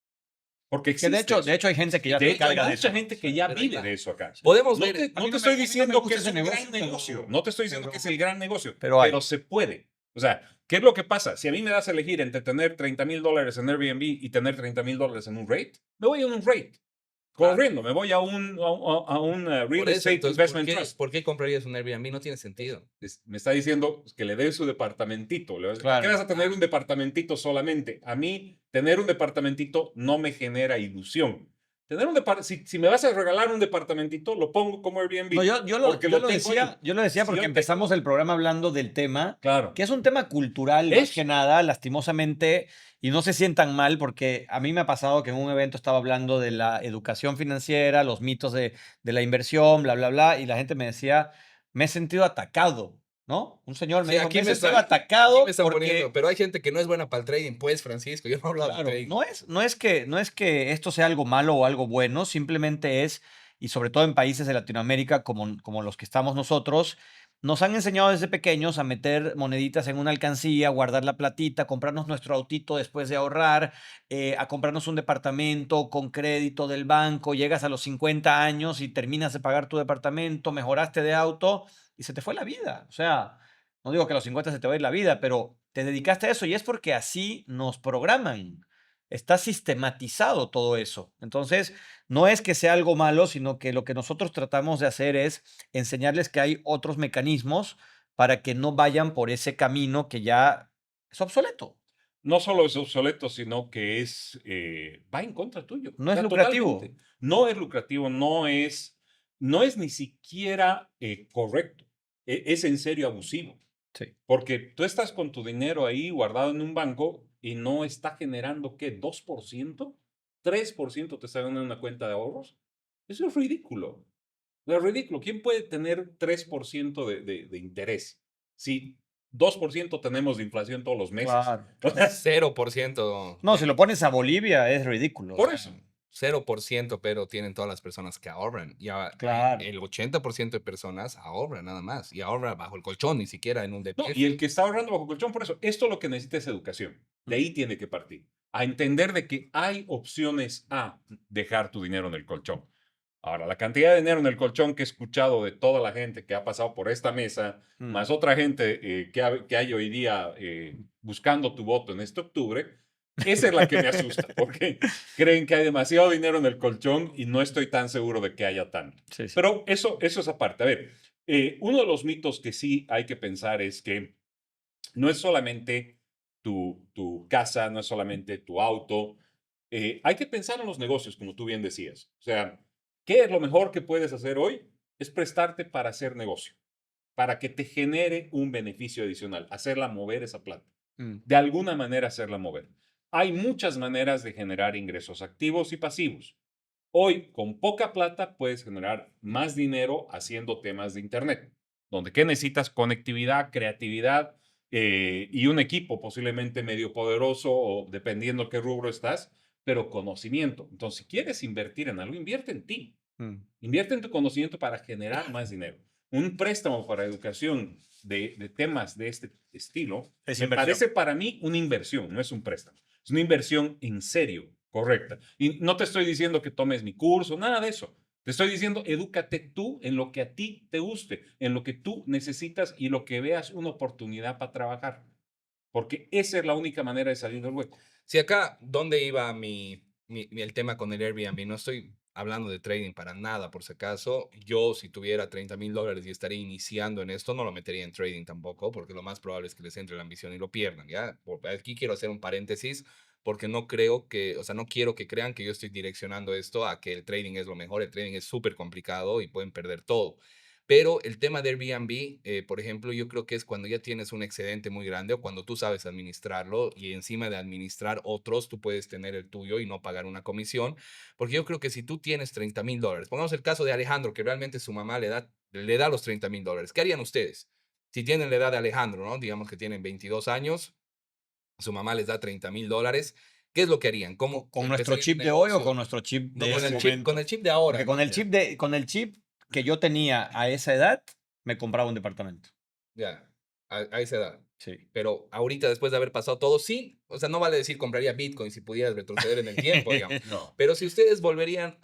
Porque Que de existe hecho, eso. de hecho hay gente que ya De se hecho, hay encarga de mucha eso. gente que ya Pero ahí vive va. de eso acá. Podemos No ver. te, A no mí te no estoy a mí no me diciendo gusta que es ese un negocio, gran negocio. pero No te estoy diciendo que es el gran negocio. pero hay. Pero se puede. O sea, ¿qué es lo que pasa? Si a mí me das a elegir entre tener $30,000 en Airbnb y tener $30,000 en un rate, me voy a un rate. Claro. Corriendo, me voy a un Por Real eso, Estate entonces, Investment Trust. ¿por qué comprarías un Airbnb? No tiene sentido. Me está diciendo que le dé su departamentito. ¿Para qué Claro. vas a tener un departamentito solamente? A mí, tener un departamentito no me genera ilusión. Tener un si me vas a regalar un departamentito, lo pongo como Airbnb. No, yo porque lo tengo decía, ahí. yo lo decía Si porque yo empezamos el programa hablando del tema, Claro. que es un tema cultural más que nada, lastimosamente, y no se sientan mal porque a mí me ha pasado que en un evento estaba hablando de la educación financiera, los mitos de la inversión, bla, bla, bla, y la gente me decía, me he sentido atacado, ¿no? Un señor me Sí, dijo, me he sentido aquí me atacado están poniendo, porque, pero hay gente que no es buena para el trading, pues, Francisco, yo no hablo de claro, trading. no es que esto sea algo malo o algo bueno, simplemente es, y sobre todo en países de Latinoamérica como los que estamos nosotros, nos han enseñado desde pequeños a meter moneditas en una alcancía, guardar la platita, comprarnos nuestro autito después de ahorrar, a comprarnos un departamento con crédito del banco, llegas a los 50 años y terminas de pagar tu departamento, mejoraste de auto y se te fue la vida. O sea, no digo que a los 50 se te va a ir la vida, pero te dedicaste a eso y es porque así nos programan. Está sistematizado todo eso. Entonces, no es que sea algo malo, sino que lo que nosotros tratamos de hacer es enseñarles que hay otros mecanismos para que no vayan por ese camino que ya es obsoleto. No solo es obsoleto, sino que va en contra tuyo. No O es sea, lucrativo. totalmente. No es lucrativo, no es ni siquiera correcto. Es en serio abusivo. Sí. Porque tú estás con tu dinero ahí guardado en un banco y no está generando, ¿qué? ¿2%? ¿3% te está dando en una cuenta de ahorros? Eso es ridículo. Es ridículo. ¿Quién puede tener 3% de interés? Si 2% tenemos de inflación todos los meses. Claro. 0%. No, si lo pones a Bolivia es ridículo. Por eso. 0%, pero tienen todas las personas que ahorran. Claro. El 80% de personas ahorran nada más. Y ahorra bajo el colchón, ni siquiera en un No, DPF. y el que está ahorrando bajo colchón, por eso, esto lo que necesita es educación. De ahí tiene que partir. A entender de que hay opciones a dejar tu dinero en el colchón. Ahora, la cantidad de dinero en el colchón que he escuchado de toda la gente que ha pasado por esta mesa, más otra gente que hay hoy día buscando tu voto en este octubre, esa es la que me asusta, porque creen que hay demasiado dinero en el colchón y no estoy tan seguro de que haya tanto. Sí, sí. Pero eso es aparte. A ver, uno de los mitos que sí hay que pensar es que no es solamente tu casa, no es solamente tu auto. Hay que pensar en los negocios, como tú bien decías. O sea, ¿Qué es lo mejor que puedes hacer hoy? Es prestarte para hacer negocio, para que te genere un beneficio adicional, hacerla mover esa plata. Mm, De alguna manera hacerla mover. Hay muchas maneras de generar ingresos activos y pasivos. Hoy, con poca plata, puedes generar más dinero haciendo temas de Internet, donde ¿qué necesitas? Conectividad, creatividad y un equipo posiblemente medio poderoso o dependiendo qué rubro estás, pero conocimiento. Entonces, si quieres invertir en algo, invierte en ti. mm. Invierte en tu conocimiento para generar más dinero. Un préstamo para educación de temas de este estilo Es me inversión. parece para mí una inversión, no es un préstamo. Es una inversión en serio, correcta. Y no te estoy diciendo que tomes mi curso, nada de eso. Te estoy diciendo, edúcate tú en lo que a ti te guste, en lo que tú necesitas y lo que veas una oportunidad para trabajar. Porque esa es la única manera de salir del hueco. Si acá, ¿dónde iba el tema con el Airbnb? No estoy hablando de trading para nada, por si acaso. Yo, si tuviera $30,000 y estaría iniciando en esto, no lo metería en trading tampoco, porque lo más probable es que les entre la ambición y lo pierdan, ¿ya? Aquí quiero hacer un paréntesis, porque no creo que, o sea, no quiero que crean que yo estoy direccionando esto a que el trading es lo mejor. El trading es súper complicado y pueden perder todo. Pero el tema de Airbnb, por ejemplo, yo creo que es cuando ya tienes un excedente muy grande o cuando tú sabes administrarlo y encima de administrar otros, tú puedes tener el tuyo y no pagar una comisión. Porque yo creo que si tú tienes $30,000, pongamos el caso de Alejandro, que realmente su mamá le da los $30,000, ¿qué harían ustedes? Si tienen la edad de Alejandro, ¿no? Digamos que tienen 22 años, su mamá les da $30,000, ¿qué es lo que harían? ¿Cómo ¿Con nuestro empezarían un chip de hoy o negocio? con nuestro chip No, de ese con momento? el chip de ahora, Porque con ¿no? el chip que yo tenía a esa edad, me compraba un departamento. Ya, a esa edad. Sí. Pero ahorita, después de haber pasado todo, sí, o sea, no vale decir compraría Bitcoin si pudieras retroceder en el tiempo, digamos. No. Pero si ustedes volverían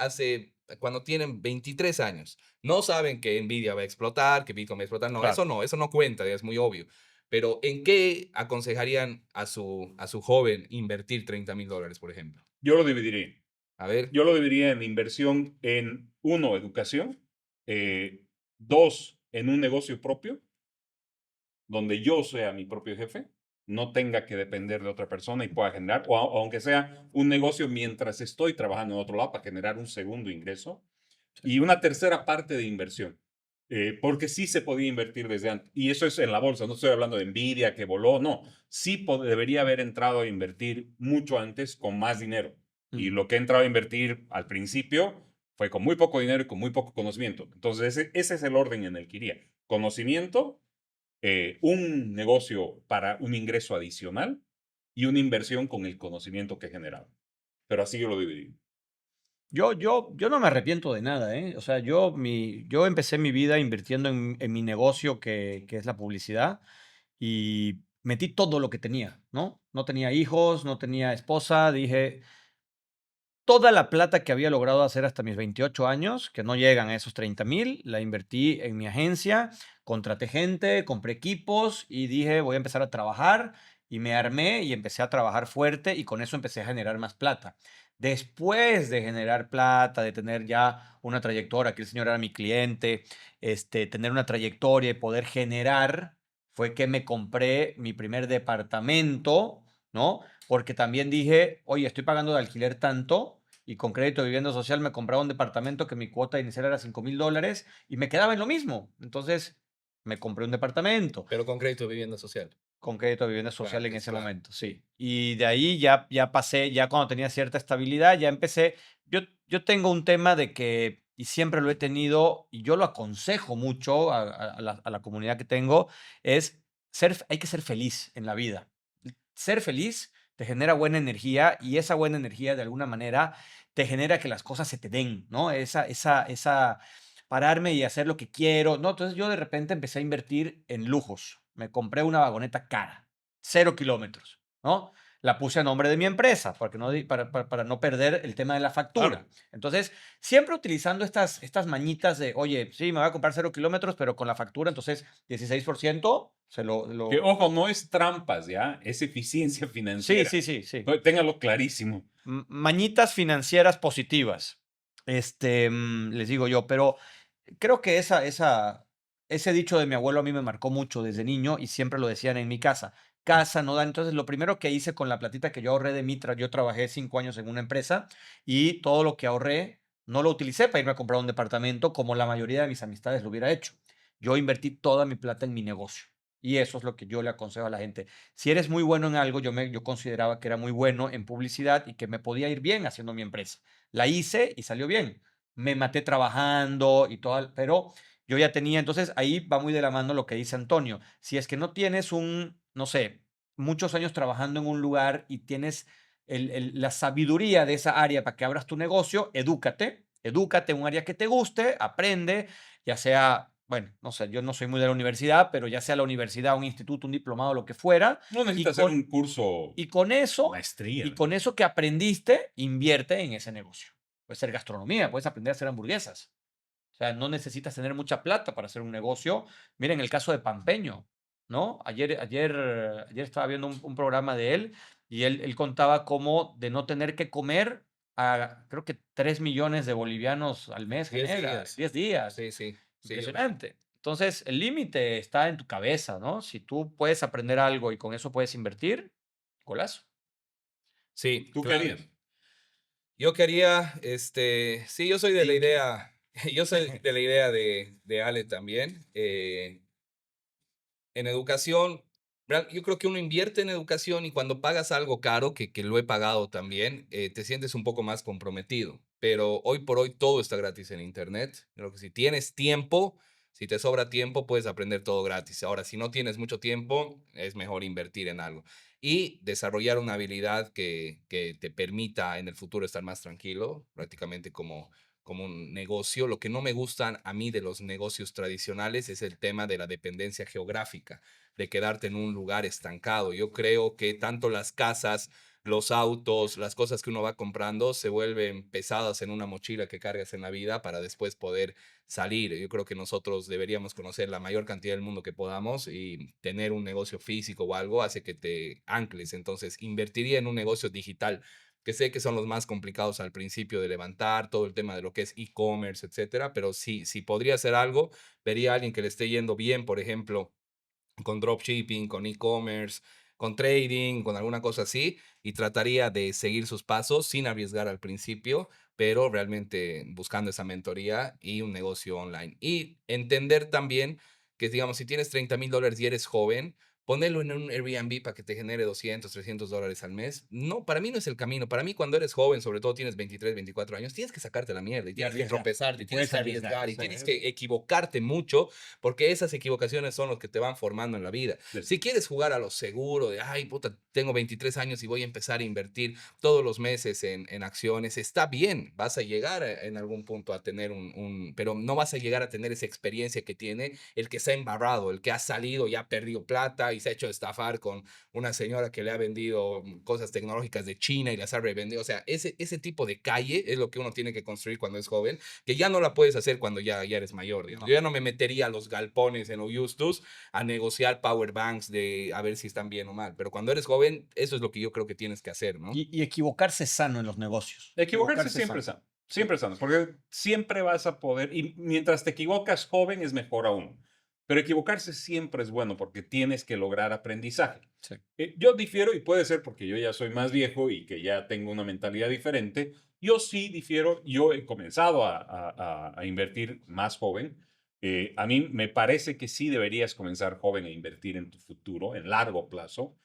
cuando tienen 23 años, no saben que Nvidia va a explotar, que Bitcoin va a explotar, no, Claro. eso no cuenta, es muy obvio. Pero ¿en qué aconsejarían a su joven invertir $30,000, por ejemplo? Yo lo dividiría. A ver, Yo lo dividiría en inversión en, uno, educación, eh, dos, en un negocio propio, donde yo sea mi propio jefe, no tenga que depender de otra persona y pueda generar, o aunque sea un negocio mientras estoy trabajando en otro lado para generar un segundo ingreso. Y una tercera parte de inversión, porque sí se podía invertir desde antes. Y eso es en la bolsa, no estoy hablando de Nvidia que voló, no. Sí debería haber entrado a invertir mucho antes con más dinero. Y Mm. lo que he entrado a invertir al principio fue con muy poco dinero y con muy poco conocimiento. Entonces, ese es el orden en el que iría. Conocimiento, un negocio para un ingreso adicional y una inversión con el conocimiento que he generado. Pero así yo lo dividí. Yo no me arrepiento de nada, ¿eh? O sea, yo empecé mi vida invirtiendo en mi negocio que es la publicidad y metí todo lo que tenía, ¿no? No tenía hijos, no tenía esposa, dije, toda la plata que había logrado hacer hasta mis 28 años, que no llegan a esos 30,000, la invertí en mi agencia, contraté gente, compré equipos y dije, voy a empezar a trabajar y me armé y empecé a trabajar fuerte y con eso empecé a generar más plata. Después de generar plata, de tener ya una trayectoria, que el señor era mi cliente, tener una trayectoria y poder generar, fue que me compré mi primer departamento, ¿no? Porque también dije, oye, estoy pagando de alquiler tanto y con crédito de vivienda social me compraba un departamento que mi cuota inicial era $5,000 y me quedaba en lo mismo. Entonces me compré un departamento pero con crédito de vivienda social. con crédito de vivienda Claro, social en es ese claro. momento, sí. Y de ahí ya pasé, ya cuando tenía cierta estabilidad, ya empecé. Yo tengo un tema de que, y siempre lo he tenido, y yo lo aconsejo mucho a la comunidad que tengo, es hay que ser feliz en la vida. Ser feliz te genera buena energía y esa buena energía de alguna manera te genera que las cosas se te den, ¿no? Esa pararme y hacer lo que quiero, ¿no? Entonces yo de repente empecé a invertir en lujos. Me compré una vagoneta cara, 0 kilómetros, ¿no? La puse a nombre de mi empresa para no perder el tema de la factura. Claro. Entonces, siempre utilizando estas mañitas de, oye, sí, me voy a comprar 0 kilómetros, pero con la factura, entonces 16% se Que lo. ojo, no es trampas, ¿ya? Es eficiencia Sí, financiera. sí, sí, sí. Téngalo clarísimo. Mañitas financieras positivas, les digo yo, pero creo que ese dicho de mi abuelo a mí me marcó mucho desde niño y siempre lo decían en mi casa. Casa no da. Entonces, lo primero que hice con la platita que yo ahorré yo trabajé 5 años en una empresa y todo lo que ahorré, no lo utilicé para irme a comprar un departamento como la mayoría de mis amistades lo hubiera hecho. Yo invertí toda mi plata en mi negocio. Y eso es lo que yo le aconsejo a la gente. Si eres muy bueno en algo, yo consideraba que era muy bueno en publicidad y que me podía ir bien haciendo mi empresa. La hice y salió bien. Me maté trabajando y todo, pero yo ya tenía, entonces ahí va muy de la mano lo que dice Antonio. Si es que no tienes no sé, muchos años trabajando en un lugar y tienes la sabiduría de esa área para que abras tu negocio, edúcate en un área que te guste, aprende, ya sea, bueno, no sé, yo no soy muy de la universidad, pero ya sea la universidad, un instituto, un diplomado, lo que fuera, No y necesitas hacer con, un curso y con eso, maestría. y con eso que aprendiste, invierte en ese negocio. Puede ser gastronomía, puedes aprender a hacer hamburguesas. O sea, no necesitas tener mucha plata para hacer un negocio. Miren el caso de Pampeño, ¿no? Ayer estaba viendo un programa de él y él contaba cómo de no tener que comer, creo que 3 millones de bolivianos al mes 10 genera, días. 10 días. Sí, sí, sí. Impresionante. Entonces, el límite está en tu cabeza, ¿no? Si tú puedes aprender algo y con eso puedes invertir, golazo. Sí, ¿Tú claro. querías? Yo quería, sí, yo soy de la Sí. idea, yo soy de la idea de Ale también. En educación, yo creo que uno invierte en educación y cuando pagas algo caro, que lo he pagado también, te sientes un poco más comprometido. Pero hoy por hoy todo está gratis en Internet. Creo que si tienes tiempo, si te sobra tiempo, puedes aprender todo gratis. Ahora, si no tienes mucho tiempo, es mejor invertir en algo y desarrollar una habilidad que te permita en el futuro estar más tranquilo, prácticamente como un negocio. Lo que no me gustan a mí de los negocios tradicionales es el tema de la dependencia geográfica, de quedarte en un lugar estancado. Yo creo que tanto las casas, los autos, las cosas que uno va comprando se vuelven pesadas en una mochila que cargas en la vida para después poder salir. Yo creo que nosotros deberíamos conocer la mayor cantidad del mundo que podamos y tener un negocio físico o algo hace que te ancles. Entonces, invertiría en un negocio digital que sé que son los más complicados al principio de levantar, todo el tema de lo que es e-commerce, etcétera, pero sí, si podría hacer algo, vería a alguien que le esté yendo bien, por ejemplo, con dropshipping, con e-commerce, con trading, con alguna cosa así, y trataría de seguir sus pasos sin arriesgar al principio, pero realmente buscando esa mentoría y un negocio online. Y entender también que, digamos, si tienes $30,000 y eres joven, ponerlo en un Airbnb para que te genere 200, $300 al mes. No, para mí no es el camino. Para mí, cuando eres joven, sobre todo tienes 23, 24 años, tienes que sacarte la mierda y Y tienes que arriesgar. tropezarte, Y y tienes puedes que arriesgar. arriesgar y Sí. tienes que equivocarte mucho porque esas equivocaciones son los que te van formando en la vida. Sí. Si quieres jugar a lo seguro, de, ay, puta, tengo 23 años y voy a empezar a invertir todos los meses en acciones, está bien, vas a llegar en algún punto a tener pero no vas a llegar a tener esa experiencia que tiene el que se ha embarrado, el que ha salido y ha perdido plata y se ha hecho estafar con una señora que le ha vendido cosas tecnológicas de China y las ha revendido. O sea, ese tipo de calle es lo que uno tiene que construir cuando es joven, que ya no la puedes hacer cuando ya eres mayor. Digamos. No. Yo ya no me metería a los galpones en los Justus a negociar power banks de a ver si están bien o mal. Pero cuando eres joven, eso es lo que yo creo que tienes que hacer, ¿no? Y equivocarse es sano en los negocios. Equivocarse siempre es sano. Siempre es sano, porque siempre vas a poder, y mientras te equivocas joven es mejor aún. Pero equivocarse siempre es bueno porque tienes que lograr aprendizaje. Sí. Yo difiero, y puede ser porque yo ya soy más viejo y que ya tengo una mentalidad diferente. Yo sí difiero, yo he comenzado a invertir más joven. A mí me parece que sí deberías comenzar joven a invertir en tu futuro, en largo plazo,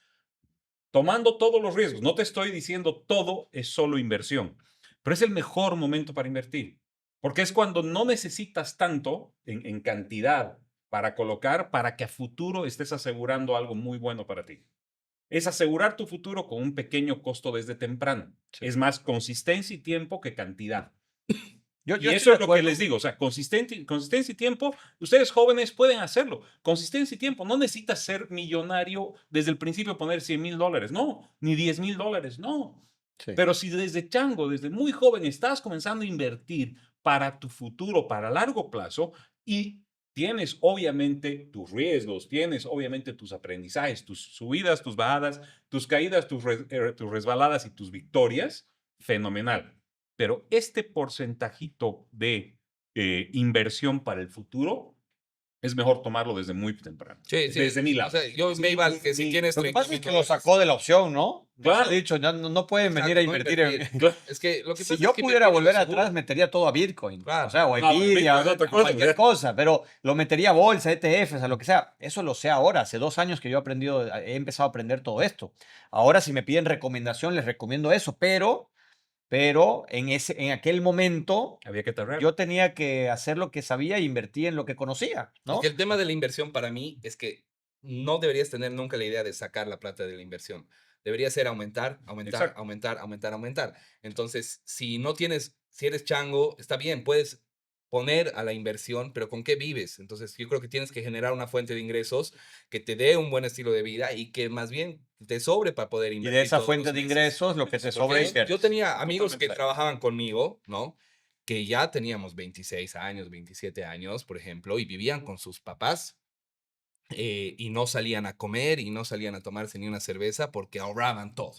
tomando todos los riesgos. No te estoy diciendo todo es solo inversión, pero es el mejor momento para invertir, porque es cuando no necesitas tanto en cantidad para colocar para que a futuro estés asegurando algo muy bueno para ti. Es asegurar tu futuro con un pequeño costo desde temprano. Sí. Es más consistencia y tiempo que cantidad. Yo Y estoy eso de es lo que acuerdo. les digo, o sea, consistencia y tiempo, ustedes jóvenes pueden hacerlo. Consistencia y tiempo, no necesitas ser millonario desde el principio, poner $100,000, no, ni $10,000, no. Sí. Pero si desde chango, desde muy joven, estás comenzando a invertir para tu futuro, para largo plazo, y tienes obviamente tus riesgos, tienes obviamente tus aprendizajes, tus subidas, tus bajadas, tus caídas, tus resbaladas y tus victorias, fenomenal. Pero este porcentajito de inversión para el futuro es mejor tomarlo desde muy temprano. Sí, sí. Desde mi lado. O sea, yo me iba al que si tienes Lo que pasa es 30,000 que lo sacó de la opción, ¿no? Claro. Ha dicho, no pueden venir a Exacto, no invertir en... invertir. Es que lo que Si pasa yo es que pudiera invertir en lo volver seguro. atrás, metería todo a Bitcoin. Claro. O sea, o a No, pero Nvidia, Bitcoin es otra a cosa, cualquier ¿verdad? cosa. Pero lo metería a bolsa, ETFs, a lo que sea. Eso lo sé ahora. Hace 2 años que yo he empezado a aprender todo esto. Ahora, si me piden recomendación, les recomiendo eso. Pero en aquel momento, Había que tardar. yo tenía que hacer lo que sabía e invertir en lo que conocía, Es ¿no? que el tema de la inversión para mí es que no deberías tener nunca la idea de sacar la plata de la inversión. Debería ser aumentar, aumentar, Exacto. aumentar, aumentar, aumentar. Entonces, si no tienes, si eres chango, está bien, puedes poner a la inversión, pero ¿con qué vives? Entonces, yo creo que tienes que generar una fuente de ingresos que te dé un buen estilo de vida y que más bien te sobre para poder Y invertir de esa todos fuente los de meses. ingresos, lo que te Porque sobra yo inviertes. tenía amigos que Totalmente. trabajaban conmigo, ¿no? Que ya teníamos 26 años, 27 años, por ejemplo, y vivían con sus papás y no salían a comer y no salían a tomarse ni una cerveza porque ahorraban todo.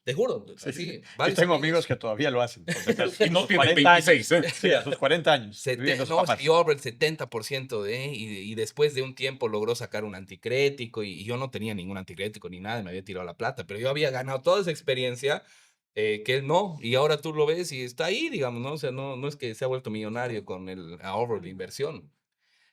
Te juro, Sí, sí. así, Yo varios tengo amigos. amigos que todavía lo hacen. por si acaso. Y no A sus tiene 40 años. 26, ¿eh? Sí, a sus 40 años. viven con sus No, papás. yo ahorro el 70% y después de un tiempo logró sacar un anticrético y yo no tenía ningún anticrético ni nada, me había tirado la plata, pero yo había ganado toda esa experiencia que él no, y ahora tú lo ves y está ahí, digamos, ¿no? O sea, no es que se ha vuelto millonario con el ahorro de inversión.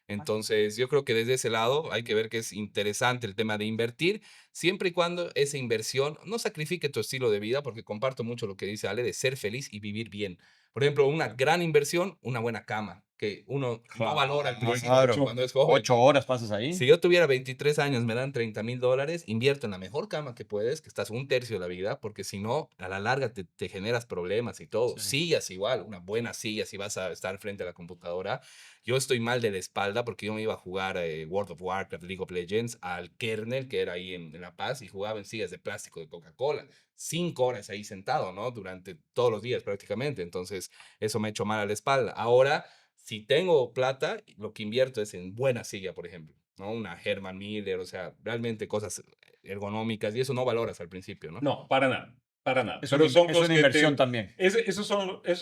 Entonces, yo creo que desde ese lado hay que ver que es interesante el tema de invertir, siempre y cuando esa inversión no sacrifique tu estilo de vida, porque comparto mucho lo que dice Ale de ser feliz y vivir bien. Por ejemplo, una gran inversión, una buena cama, que uno no valora al principio Claro. cuando es joven. 8 horas pasas ahí. Si yo tuviera 23 años, me dan $30,000, invierto en la mejor cama que puedes, que estás un tercio de la vida, porque si no, a la larga te generas problemas y todo. Sí. Sillas igual, una buena silla si vas a estar frente a la computadora. Yo estoy mal de la espalda porque yo me iba a jugar World of Warcraft, League of Legends, al kernel, que era ahí en La Paz, y jugaba en sillas de plástico de Coca-Cola. 5 horas ahí sentado, ¿no? Durante todos los días prácticamente. Entonces, eso me ha hecho mal a la espalda. Ahora, si tengo plata, lo que invierto es en buena silla, por ejemplo. ¿No? Una Herman Miller, o sea, realmente cosas ergonómicas y eso no valoras al principio, ¿no? No, para nada. Para nada. Es Pero una, son es cosas una que inversión también. eso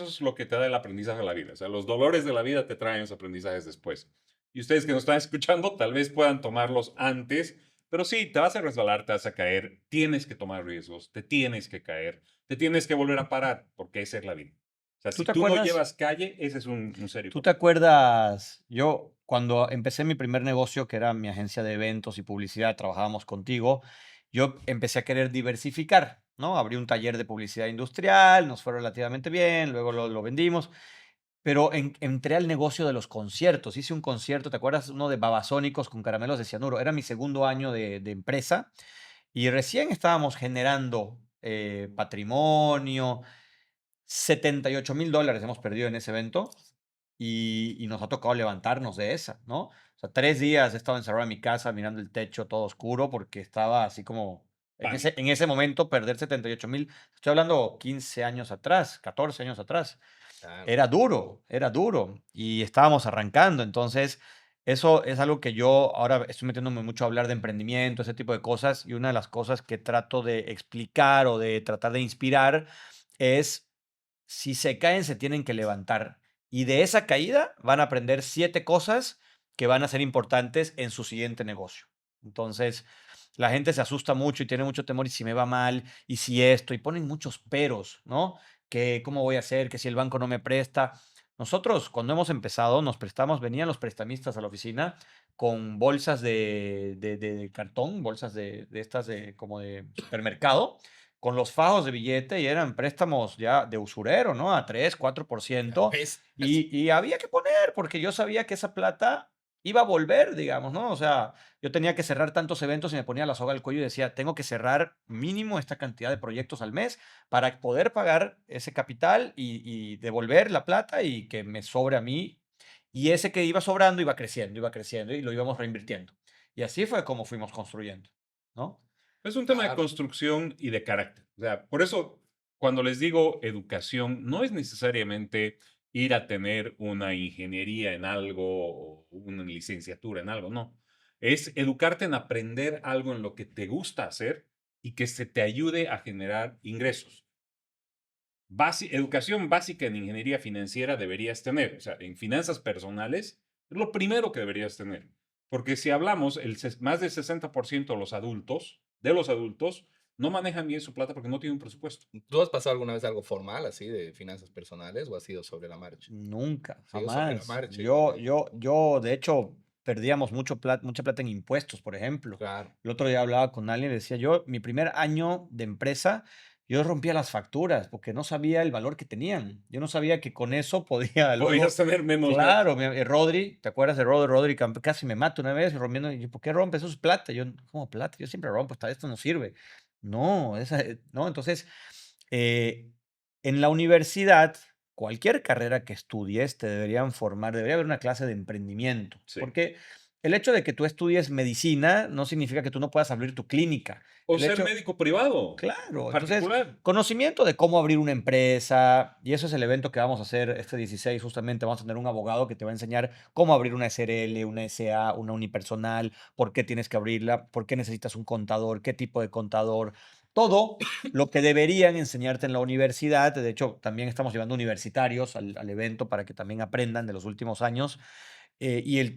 es lo que te da el aprendizaje de la vida. O sea, los dolores de la vida te traen esos aprendizajes después. Y ustedes que nos están escuchando, tal vez puedan tomarlos antes, pero sí, te vas a resbalar, te vas a caer, tienes que tomar riesgos, te tienes que caer, te tienes que volver a parar, porque esa es la vida. O sea, ¿Tú si te tú no acuerdas? llevas calle, ese es un serio ¿Tú te problema. acuerdas? Yo, cuando empecé mi primer negocio, que era mi agencia de eventos y publicidad, trabajábamos contigo, yo empecé a querer diversificar, ¿no? Abrí un taller de publicidad industrial, nos fue relativamente bien, luego lo vendimos, pero entré al negocio de los conciertos. Hice un concierto, ¿te acuerdas? Uno de Babasónicos con caramelos de cianuro. Era mi segundo año de empresa y recién estábamos generando patrimonio. $78,000 hemos perdido en ese evento y nos ha tocado levantarnos de esa, ¿no? O sea, 3 días he estado encerrado en mi casa mirando el techo todo oscuro porque estaba así como, Pánico. en ese momento perder 78,000, estoy hablando 15 años atrás, 14 años atrás, Claro. era duro y estábamos arrancando, entonces eso es algo que yo ahora estoy metiéndome mucho a hablar de emprendimiento, ese tipo de cosas, y una de las cosas que trato de explicar o de tratar de inspirar es si se caen, se tienen que levantar. Y de esa caída van a aprender 7 cosas que van a ser importantes en su siguiente negocio. Entonces, la gente se asusta mucho y tiene mucho temor y si me va mal y si esto y ponen muchos peros, ¿no? Que cómo voy a hacer, que si el banco no me presta. Nosotros cuando hemos empezado nos prestamos, venían los prestamistas a la oficina con bolsas de cartón, bolsas de estas de como de supermercado con los fajos de billete y eran préstamos ya de usurero, ¿no? A 3, 4%. ¿Ves? Y había que poner, porque yo sabía que esa plata iba a volver, digamos, ¿no? O sea, yo tenía que cerrar tantos eventos y me ponía la soga al cuello y decía, tengo que cerrar mínimo esta cantidad de proyectos al mes para poder pagar ese capital y devolver la plata y que me sobre a mí. Y ese que iba sobrando iba creciendo y lo íbamos reinvirtiendo. Y así fue como fuimos construyendo, ¿no? Es un tema de Claro. construcción y de carácter. O sea, por eso, cuando les digo educación, no es necesariamente ir a tener una ingeniería en algo o una licenciatura en algo, no. Es educarte en aprender algo en lo que te gusta hacer y que se te ayude a generar ingresos. Educación básica en ingeniería financiera deberías tener. O sea, en finanzas personales Es lo primero que deberías tener. Porque si hablamos, más del 60% de los adultos, no manejan bien su plata porque no tienen un presupuesto. ¿Tú has pasado alguna vez algo formal así de finanzas personales o ha sido sobre la marcha? Nunca, Sí, yo sobre la jamás. marcha igual, Yo, de hecho, perdíamos mucha plata en impuestos, por ejemplo. claro. El otro día hablaba con alguien y le decía yo, mi primer año de empresa, yo rompía las facturas porque no sabía el valor que tenían. Yo no sabía que con eso podía luego. Podrías tener menos gasto. Claro, Rodri, ¿te acuerdas de Rodri? Rodri casi me mata una vez rompiendo. Y yo, ¿por qué rompes? Eso es plata. Yo, ¿cómo plata? Yo siempre rompo, esto no sirve. No, no. Entonces, eh, en la universidad, cualquier carrera que estudies, te deberían formar, debería haber una clase de emprendimiento, Sí. porque el hecho de que tú estudies medicina no significa que tú no puedas abrir tu clínica. O El ser hecho, médico privado, claro, entonces, particular. conocimiento de cómo abrir una empresa, y eso es el evento que vamos a hacer este 16, justamente vamos a tener un abogado que te va a enseñar cómo abrir una SRL, una SA, una unipersonal, por qué tienes que abrirla, por qué necesitas un contador, qué tipo de contador, todo lo que deberían enseñarte en la universidad. De hecho, también estamos llevando universitarios al evento para que también aprendan de los últimos años.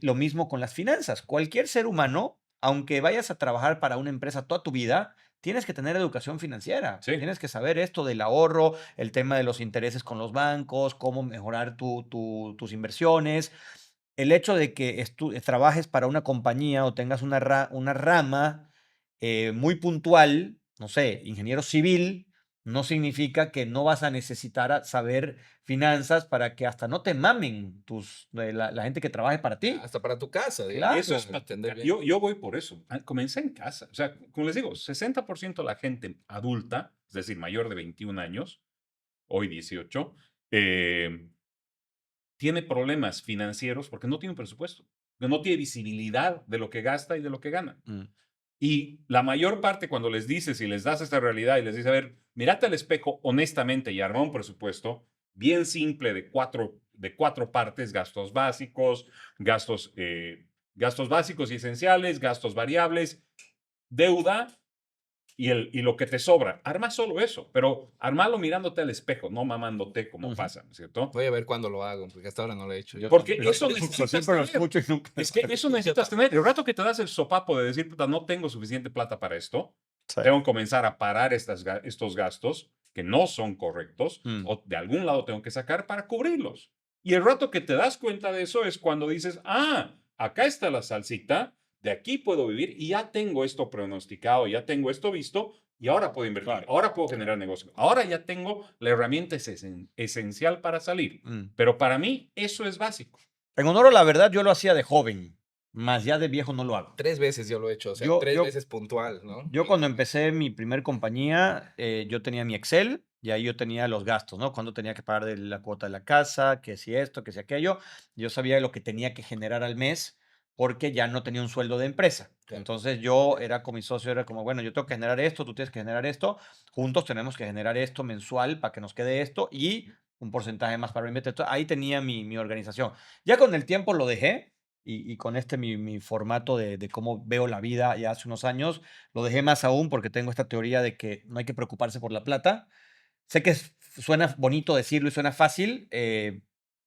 Lo mismo con las finanzas. Cualquier ser humano, aunque vayas a trabajar para una empresa toda tu vida, tienes que tener educación financiera. Sí. Tienes que saber esto del ahorro, el tema de los intereses con los bancos, cómo mejorar tus inversiones. El hecho de que trabajes para una compañía o tengas una rama muy puntual, no sé, ingeniero civil, no significa que no vas a necesitar saber finanzas para que hasta no te mamen la gente que trabaje para ti. Hasta para tu casa, digamos. Eso es Claro. Entender bien. yo voy por eso. Comencé en casa. O sea, como les digo, 60% de la gente adulta, es decir, mayor de 21 años, hoy 18, tiene problemas financieros porque no tiene un presupuesto, no tiene visibilidad de lo que gasta y de lo que gana. Mm. Y la mayor parte cuando les dices y les das esta realidad y les dices, a ver, mírate al espejo honestamente y arma un presupuesto bien simple de cuatro partes: gastos básicos y esenciales, gastos variables, deuda y lo que te sobra. Arma solo eso, pero armalo mirándote al espejo, no mamándote como Ujú. pasa, ¿no es cierto? Voy a ver cuándo lo hago, porque hasta ahora no lo he hecho. Yo Porque también. eso Yo necesitas siempre lo tener. escucho y nunca. Es que eso necesitas tener. El rato que te das el sopapo de decir, puta, no tengo suficiente plata para esto, Sí. tengo que comenzar a parar estos gastos que no son correctos, Mm. o de algún lado tengo que sacar para cubrirlos. Y el rato que te das cuenta de eso es cuando dices, acá está la salsita, de aquí puedo vivir y ya tengo esto pronosticado, ya tengo esto visto y ahora puedo invertir, Claro. ahora puedo generar negocio, ahora ya tengo la herramienta esencial para salir. Mm. Pero para mí eso es básico. En honor a la verdad, yo lo hacía de joven, más ya de viejo no lo hago. 3 veces yo lo he hecho, o sea, Yo, 3 yo, veces puntual, ¿no? yo cuando empecé mi primer compañía, yo tenía mi Excel y ahí yo tenía los gastos, ¿no? Cuando tenía que pagar de la cuota de la casa, que si esto, que si aquello. Yo sabía lo que tenía que generar al mes porque ya no tenía un sueldo de empresa. Claro. Entonces yo era con mi socio, era como, bueno, yo tengo que generar esto, tú tienes que generar esto, juntos tenemos que generar esto mensual para que nos quede esto y un porcentaje más para reinvertir. Entonces, ahí tenía mi organización. Ya con el tiempo lo dejé y con mi formato de cómo veo la vida ya hace unos años, lo dejé más aún porque tengo esta teoría de que no hay que preocuparse por la plata. Sé que suena bonito decirlo y suena fácil,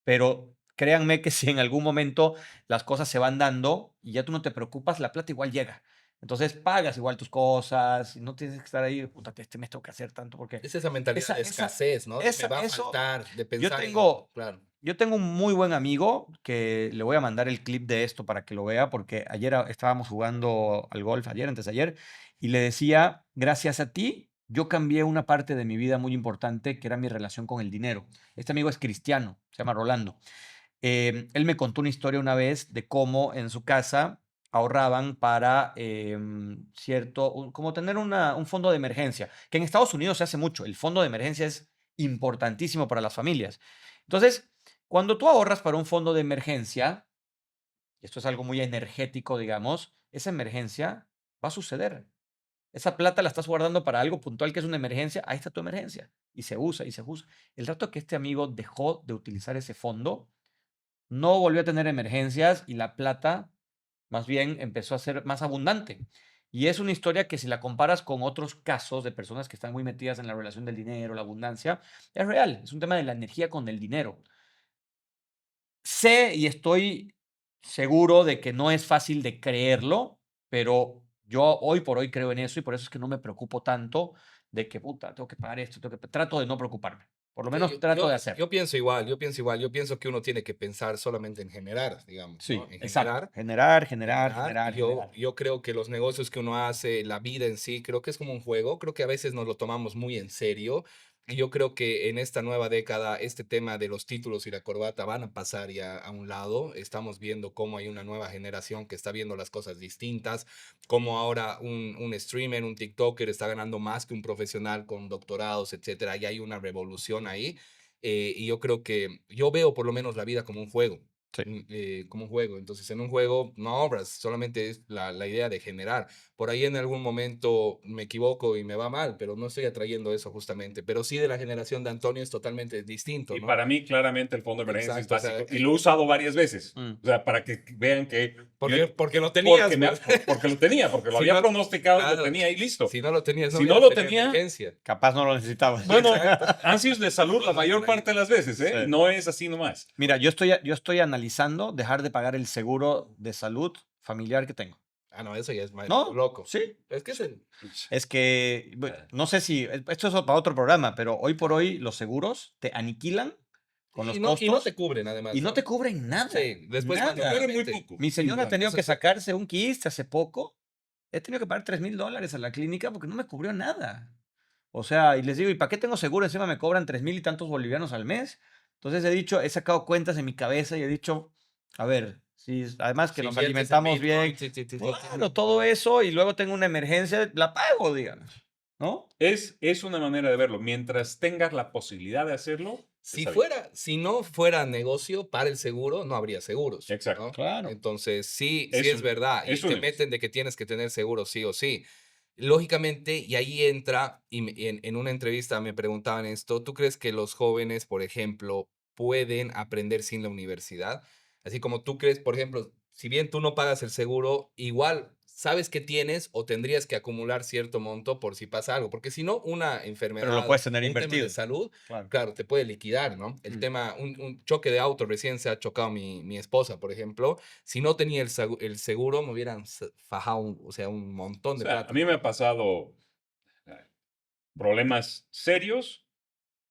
pero créanme que si en algún momento las cosas se van dando y ya tú no te preocupas, la plata igual llega. Entonces pagas igual tus cosas y no tienes que estar ahí, puta, este mes tengo que hacer tanto porque Es esa mentalidad de escasez, ¿no? De me va a eso, faltar, de yo pensar tengo, claro. yo tengo un muy buen amigo que le voy a mandar el clip de esto para que lo vea, porque ayer estábamos jugando al golf, antes de ayer, y le decía, gracias a ti, yo cambié una parte de mi vida muy importante, que era mi relación con el dinero. Este amigo es cristiano, se llama Rolando. Él me contó una historia una vez de cómo en su casa ahorraban para como tener un fondo de emergencia, que en Estados Unidos se hace mucho. El fondo de emergencia es importantísimo para las familias. Entonces, cuando tú ahorras para un fondo de emergencia, y esto es algo muy energético, digamos, esa emergencia va a suceder. Esa plata la estás guardando para algo puntual que es una emergencia, ahí está tu emergencia. Y se usa y se usa. El rato que este amigo dejó de utilizar ese fondo, no volvió a tener emergencias y la plata más bien empezó a ser más abundante. Y es una historia que si la comparas con otros casos de personas que están muy metidas en la relación del dinero, la abundancia, es real. Es un tema de la energía con el dinero. Sé y estoy seguro de que no es fácil de creerlo, pero yo hoy por hoy creo en eso y por eso es que no me preocupo tanto de que, puta, tengo que pagar esto, trato de no preocuparme. Por lo Sí, menos trato de hacerlo. yo pienso igual, yo pienso igual. Yo pienso que uno tiene que pensar solamente en generar, digamos, Sí, ¿no? En exacto. generar. Generar. Yo creo que los negocios que uno hace, la vida en sí, creo que es como un juego. Creo que a veces nos lo tomamos muy en serio. Y yo creo que en esta nueva década, este tema de los títulos y la corbata van a pasar ya a un lado. Estamos viendo cómo hay una nueva generación que está viendo las cosas distintas, cómo ahora un streamer, un TikToker está ganando más que un profesional con doctorados, etcétera. Y hay una revolución ahí. Y yo creo que yo veo por lo menos la vida como un juego. Sí. Como un juego. Entonces, en un juego no obras, solamente es la idea de generar. Por ahí en algún momento me equivoco y me va mal, pero no estoy atrayendo eso justamente. Pero sí de la generación de Antonio es totalmente distinto, Y ¿no? para mí, claramente, el fondo de emergencia es Exacto, o sea, básico. Y lo he usado varias veces. Mm. O sea, para que vean que... Porque lo tenías, porque, pues. porque lo tenía, porque lo Si había no, pronosticado y claro, lo tenía y listo. Si no lo tenías, Si no hubieras lo tenido tenía, emergencia. Capaz no lo necesitabas. Bueno, Exacto. han sido de salud la mayor parte de las veces, ¿eh? Sí. No es así nomás. Mira, yo estoy analizando dejar de pagar el seguro de salud familiar que tengo. Ah, no, eso ya es más ¿No? loco. Sí. Es que Es que, no sé si, esto es para otro programa, pero hoy por hoy los seguros te aniquilan con los y no costos te cubren, además. y no te cubren nada. Sí, después nada. cuando Pero muy realmente- poco. Mi señora ha Bueno, tenido eso que es- sacarse un quiste hace poco. He tenido que pagar $3,000 a la clínica porque no me cubrió nada. O sea, y les digo, ¿y para qué tengo seguro? Encima me cobran 3,000 y tantos bolivianos al mes. Entonces he sacado cuentas en mi cabeza y he dicho, a ver, si además que Si nos inviertes en alimentamos Bitcoin, bien, sí, claro, todo eso y luego tengo una emergencia, la pago, digamos, ¿no? Es una manera de verlo. Mientras tengas la posibilidad de hacerlo, está bien. Si no fuera negocio para el seguro, no habría seguros. Exacto. ¿No? Claro. Entonces, sí Es es un- verdad. Y es un te negocio. meten de que tienes que tener seguro sí o sí. Lógicamente, y ahí entra, en una entrevista me preguntaban esto, ¿tú crees que los jóvenes, por ejemplo, pueden aprender sin la universidad? Así como tú crees, por ejemplo, si bien tú no pagas el seguro, igual sabes que tienes o tendrías que acumular cierto monto por si pasa algo, porque si no, una Pero lo enfermedad, puedes tener un tema de invertido. salud, Claro. claro, te puede liquidar, ¿no? El tema, un choque de auto, recién se ha chocado mi esposa, por ejemplo, si no tenía el seguro, me hubieran fajado, o sea, un montón O de sea, plata. a mí me ha pasado problemas serios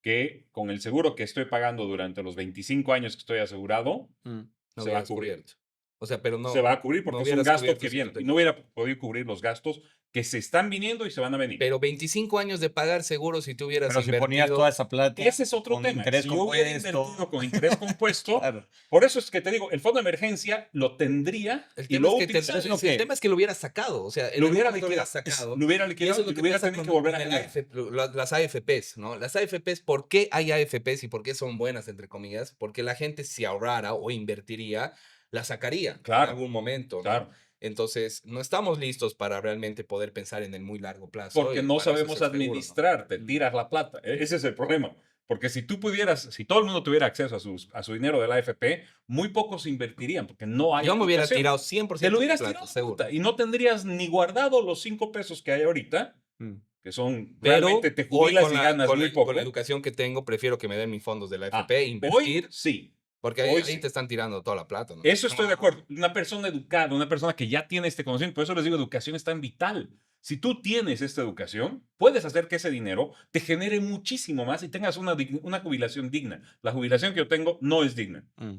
que con el seguro que estoy pagando durante los 25 años que estoy asegurado, Mm. No se va a hubieras cubrir. cubierto. O sea, pero no. Se va a cubrir no porque es un hubieras gasto cubierto que si viene. tú Y no hubiera podido cubrir los gastos que se están viniendo y se van a venir. Pero 25 años de pagar seguro si tú hubieras Pero si invertido. ponías toda esa plata Ese es otro con tema. interés Si yo hubiera compuesto. invertido con interés compuesto, Claro. por eso es que te digo, el fondo de emergencia lo tendría El y tema, lo es que utilizaría. ¿Sabes lo que? el tema es que lo hubieras sacado. O sea, en Lo algún hubiera momento liquidado. sacado. Lo hubiera Y liquidado eso es lo y que lo hubiera pasa tenido que con volver a el generar. las AFPs, ¿no? Las AFPs, ¿por qué hay AFPs y por qué son buenas, entre comillas? Porque la gente si ahorrara o invertiría, la sacaría en Claro, algún momento, ¿no? claro. Entonces, no estamos listos para realmente poder pensar en el muy largo plazo. Porque y no para eso es sabemos el seguro, ¿no? administrar, te tiras la plata. Ese es el problema. Porque si tú pudieras, si todo el mundo tuviera acceso a su dinero de la AFP, muy pocos invertirían porque no hay Yo me hubiera educación. tirado 100% Te lo hubieras de plata, tirado, seguro. puta, y no tendrías ni guardado los 5 pesos que hay ahorita, Mm. que son, Pero realmente te hoy jubilas y ganas muy poco. con la educación que tengo, prefiero que me den mis fondos de la Ah, AFP, hoy invertir, sí, porque hoy ahí sí. te están tirando toda la plata, ¿no? Eso estoy de acuerdo. Una persona educada, una persona que ya tiene este conocimiento, por eso les digo, educación es tan vital. Si tú tienes esta educación, puedes hacer que ese dinero te genere muchísimo más y tengas una jubilación digna. La jubilación que yo tengo no es digna. Mm.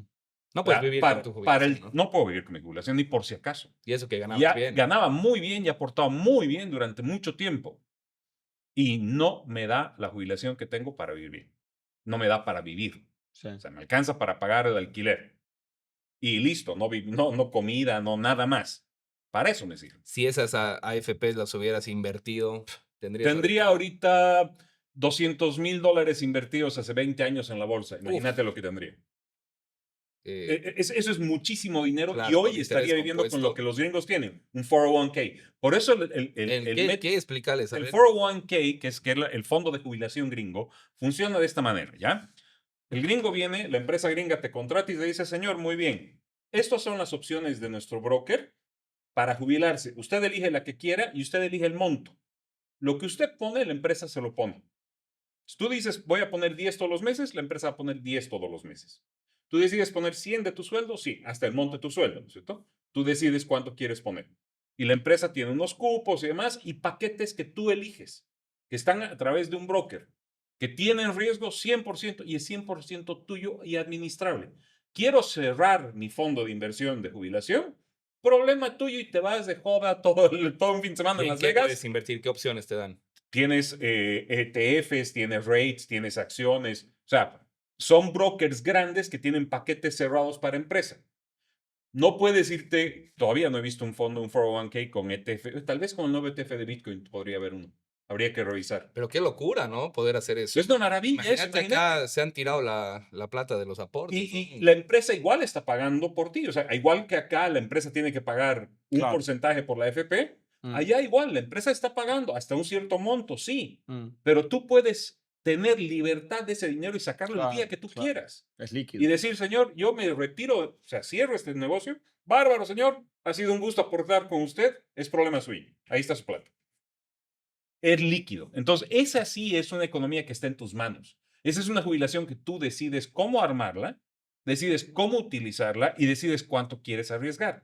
No puedes vivir con tu Para jubilación, ¿no? no puedo vivir con mi jubilación ni por si acaso. Y eso que ganabas Ya bien. ganaba muy bien y aportaba muy bien durante mucho tiempo. Y no me da la jubilación que tengo para vivir bien. No me da para vivir. Sí. O sea, me alcanza para pagar el alquiler. Y listo, no comida, no nada más. Para eso me sirve. Si esas AFPs las hubieras invertido, Tendría ahorita $200,000 invertidos hace 20 años en la bolsa. Imagínate lo que tendría. Eso es muchísimo dinero claro, y con hoy interés estaría viviendo con lo compuesto. que los gringos tienen, un 401k. Por eso ¿Qué explicarles? el 401k, que es el fondo de jubilación gringo, funciona de esta manera, ¿ya? El gringo viene, la empresa gringa te contrata y te dice, señor, muy bien, estas son las opciones de nuestro broker para jubilarse. Usted elige la que quiera y usted elige el monto. Lo que usted pone, la empresa se lo pone. Si tú dices, voy a poner 10 todos los meses, la empresa va a poner 10 todos los meses. Tú decides poner 100 de tu sueldo, sí, hasta el monte de tu sueldo, ¿no es cierto? Tú decides cuánto quieres poner. Y la empresa tiene unos cupos y demás, y paquetes que tú eliges, que están a través de un broker, que tienen riesgo 100% y es 100% tuyo y administrable. Quiero cerrar mi fondo de inversión de jubilación, problema tuyo y te vas de joda todo un fin de semana ¿Y en en Las qué puedes Vegas. invertir? ¿Qué opciones te dan? Tienes ETFs, tienes rates, tienes acciones. O sea, son brokers grandes que tienen paquetes cerrados para empresa. No puedes irte, todavía no he visto un fondo, un 401k con ETF, tal vez con el nuevo ETF de Bitcoin podría haber uno. Habría que revisar. Pero qué locura, ¿no? Poder hacer eso. Es una maravilla eso, Imagínate, imagínate. acá se han tirado la plata de los aportes, ¿no? Y la empresa igual está pagando por ti. O sea, igual que acá la empresa tiene que pagar un Claro. porcentaje por la FP, Mm, allá igual la empresa está pagando hasta un cierto monto, sí. mm, Pero tú puedes tener libertad de ese dinero y sacarlo el día claro, que tú claro. quieras. Es Y líquido. decir, señor, yo me retiro, o sea, cierro este negocio. Bárbaro, señor. Ha sido un gusto aportar con usted. Es problema suyo. Ahí está su plata. Es líquido. Entonces, esa sí es una economía que está en tus manos. Esa es una jubilación que tú decides cómo armarla, decides cómo utilizarla y decides cuánto quieres arriesgar.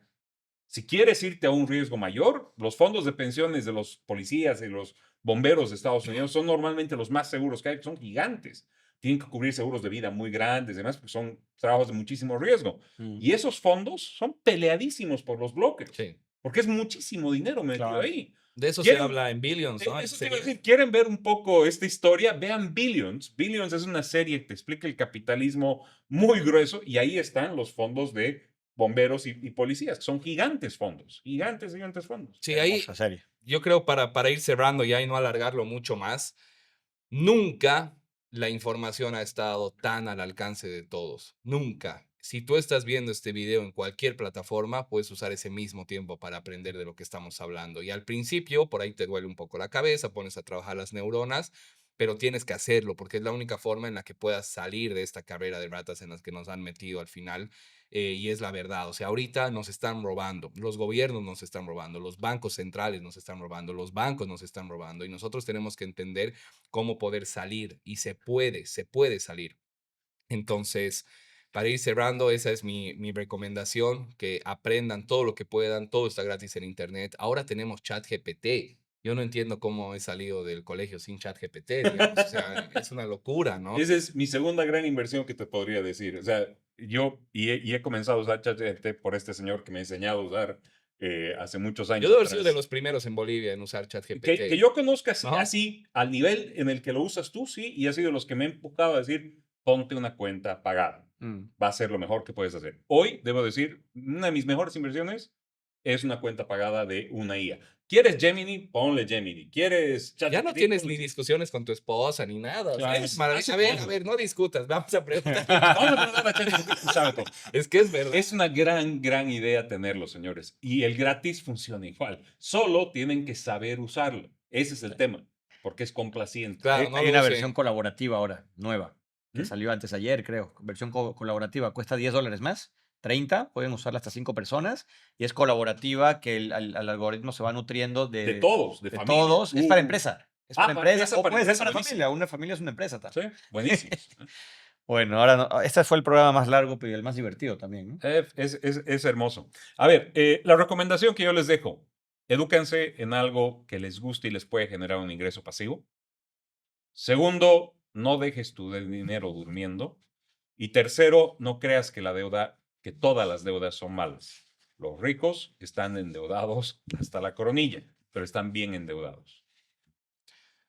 Si quieres irte a un riesgo mayor, los fondos de pensiones de los policías y los bomberos de Estados Unidos son normalmente los más seguros que hay, son gigantes. Tienen que cubrir seguros de vida muy grandes, además, porque son trabajos de muchísimo riesgo. Mm, Y esos fondos son peleadísimos por los bloques, Sí. porque es muchísimo dinero metido claro. ahí. De eso se ¿Quieren, habla en Billions, ¿no? eso te iba a decir, ¿quieren ver un poco esta historia? Vean Billions. Billions es una serie que te explica el capitalismo muy grueso y ahí están los fondos de bomberos y policías, que son gigantes fondos, gigantes, gigantes fondos. Sí, ahí Hermosa serie. yo creo para ir cerrando ya y no alargarlo mucho más, nunca la información ha estado tan al alcance de todos. Nunca. Si tú estás viendo este video en cualquier plataforma, puedes usar ese mismo tiempo para aprender de lo que estamos hablando. Y al principio, por ahí te duele un poco la cabeza, pones a trabajar las neuronas, pero tienes que hacerlo porque es la única forma en la que puedas salir de esta carrera de ratas en las que nos han metido al final. Y es la verdad. O sea, ahorita nos están robando, los gobiernos nos están robando, los bancos centrales nos están robando, los bancos nos están robando y nosotros tenemos que entender cómo poder salir y se puede salir. Entonces, para ir cerrando, esa es mi recomendación, que aprendan todo lo que puedan, todo está gratis en Internet. Ahora tenemos ChatGPT. Yo no entiendo cómo he salido del colegio sin ChatGPT, digamos. O sea, es una locura, ¿no? Esa es mi segunda gran inversión que te podría decir. O sea, yo he comenzado a usar ChatGPT por este señor que me ha enseñado a usar hace muchos Yo años debo haber sido de atrás. los primeros en Bolivia en usar Que ChatGPT, yo conozca así, ¿no? así, al nivel en el que lo usas tú, sí, y ha sido los que me han empujado a decir, ponte una cuenta pagada. Mm. Va a ser lo mejor que puedes hacer. Hoy, debo decir, una de mis mejores inversiones es una cuenta pagada de una IA. ¿Quieres Gemini? Ponle Gemini. ¿Quieres Ya no ChatGPT? tienes Ponle ni discusiones con tu esposa ni nada. O sea, Claro, es maravilloso. A todo. ver, no discutas, vamos a preguntar. Vamos a preguntar a ChatGPT, sabe todo. Es que es verdad. Es una gran, gran idea tenerlo, señores. Y el gratis funciona igual. Solo tienen que saber usarlo. Ese es el tema, porque es complaciente. Claro, no Hay lo una usen. versión colaborativa ahora, nueva, que ¿Mm? salió antes ayer, creo. Versión colaborativa, cuesta $10 más, 30, pueden usarla hasta 5 personas, y es colaborativa que al algoritmo se va nutriendo De todos, de de familia. todos. Es para empresa. Es para para empresa, empresa, o para puede ser empresa, para buenísimo. familia. Una familia es una empresa también. Sí, buenísimo. Bueno, ahora este fue el programa más largo, pero el más divertido también, ¿no? Es hermoso. A ver, la recomendación que yo les dejo, edúquense en algo que les guste y les puede generar un ingreso pasivo. Segundo, no dejes tu dinero durmiendo. Y tercero, no creas que que todas las deudas son malas. Los ricos están endeudados hasta la coronilla, pero están bien endeudados.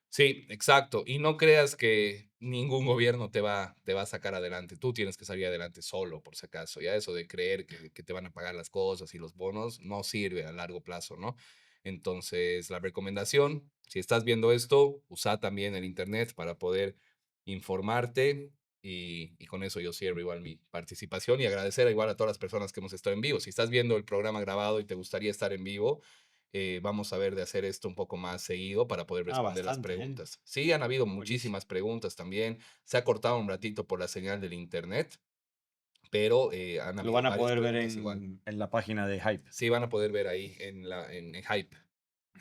Sí, exacto. Y no creas que ningún gobierno te va a sacar adelante. Tú tienes que salir adelante solo, por si acaso. Ya eso de creer que te van a pagar las cosas y los bonos no sirve a largo plazo, ¿no? Entonces, la recomendación, si estás viendo esto, usa también el Internet para poder informarte y con eso yo cierro igual mi participación y agradecer igual a todas las personas que hemos estado en vivo. Si estás viendo el programa grabado y te gustaría estar en vivo, vamos a ver de hacer esto un poco más seguido para poder responder las Bastante, ¿eh? preguntas. Sí, han habido Buenísimo. muchísimas preguntas también. Se ha cortado un ratito por la señal del internet, pero han Lo habido van a varias poder ver preguntas igual. en la página de Hype. Sí, van a poder ver ahí en Hype.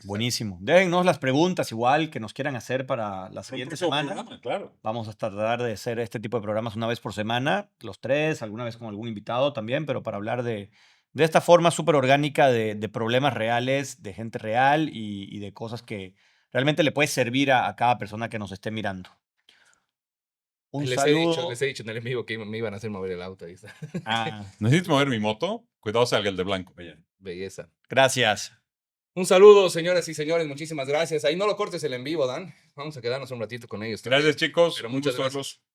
Buenísimo. Déjennos las preguntas igual que nos quieran hacer para la siguiente Próximo semana. programa, claro. Vamos a tratar de hacer este tipo de programas una vez por semana, los tres, alguna vez con algún invitado también, pero para hablar de esta forma súper orgánica de problemas reales, de gente real y de cosas que realmente le puede servir a cada persona que nos esté mirando. Un saludo. Les he dicho en el en vivo que me iban a hacer mover el auto. Ahí está. Ah, ¿Necesitas mover mi moto? Cuidado, salga el de blanco. Allá. Belleza. gracias. Un saludo, señoras y señores. Muchísimas gracias. Ahí no lo cortes el en vivo, Dan. Vamos a quedarnos un ratito con ellos. también. Gracias, chicos. Pero Un muchas gusto gracias. verlos.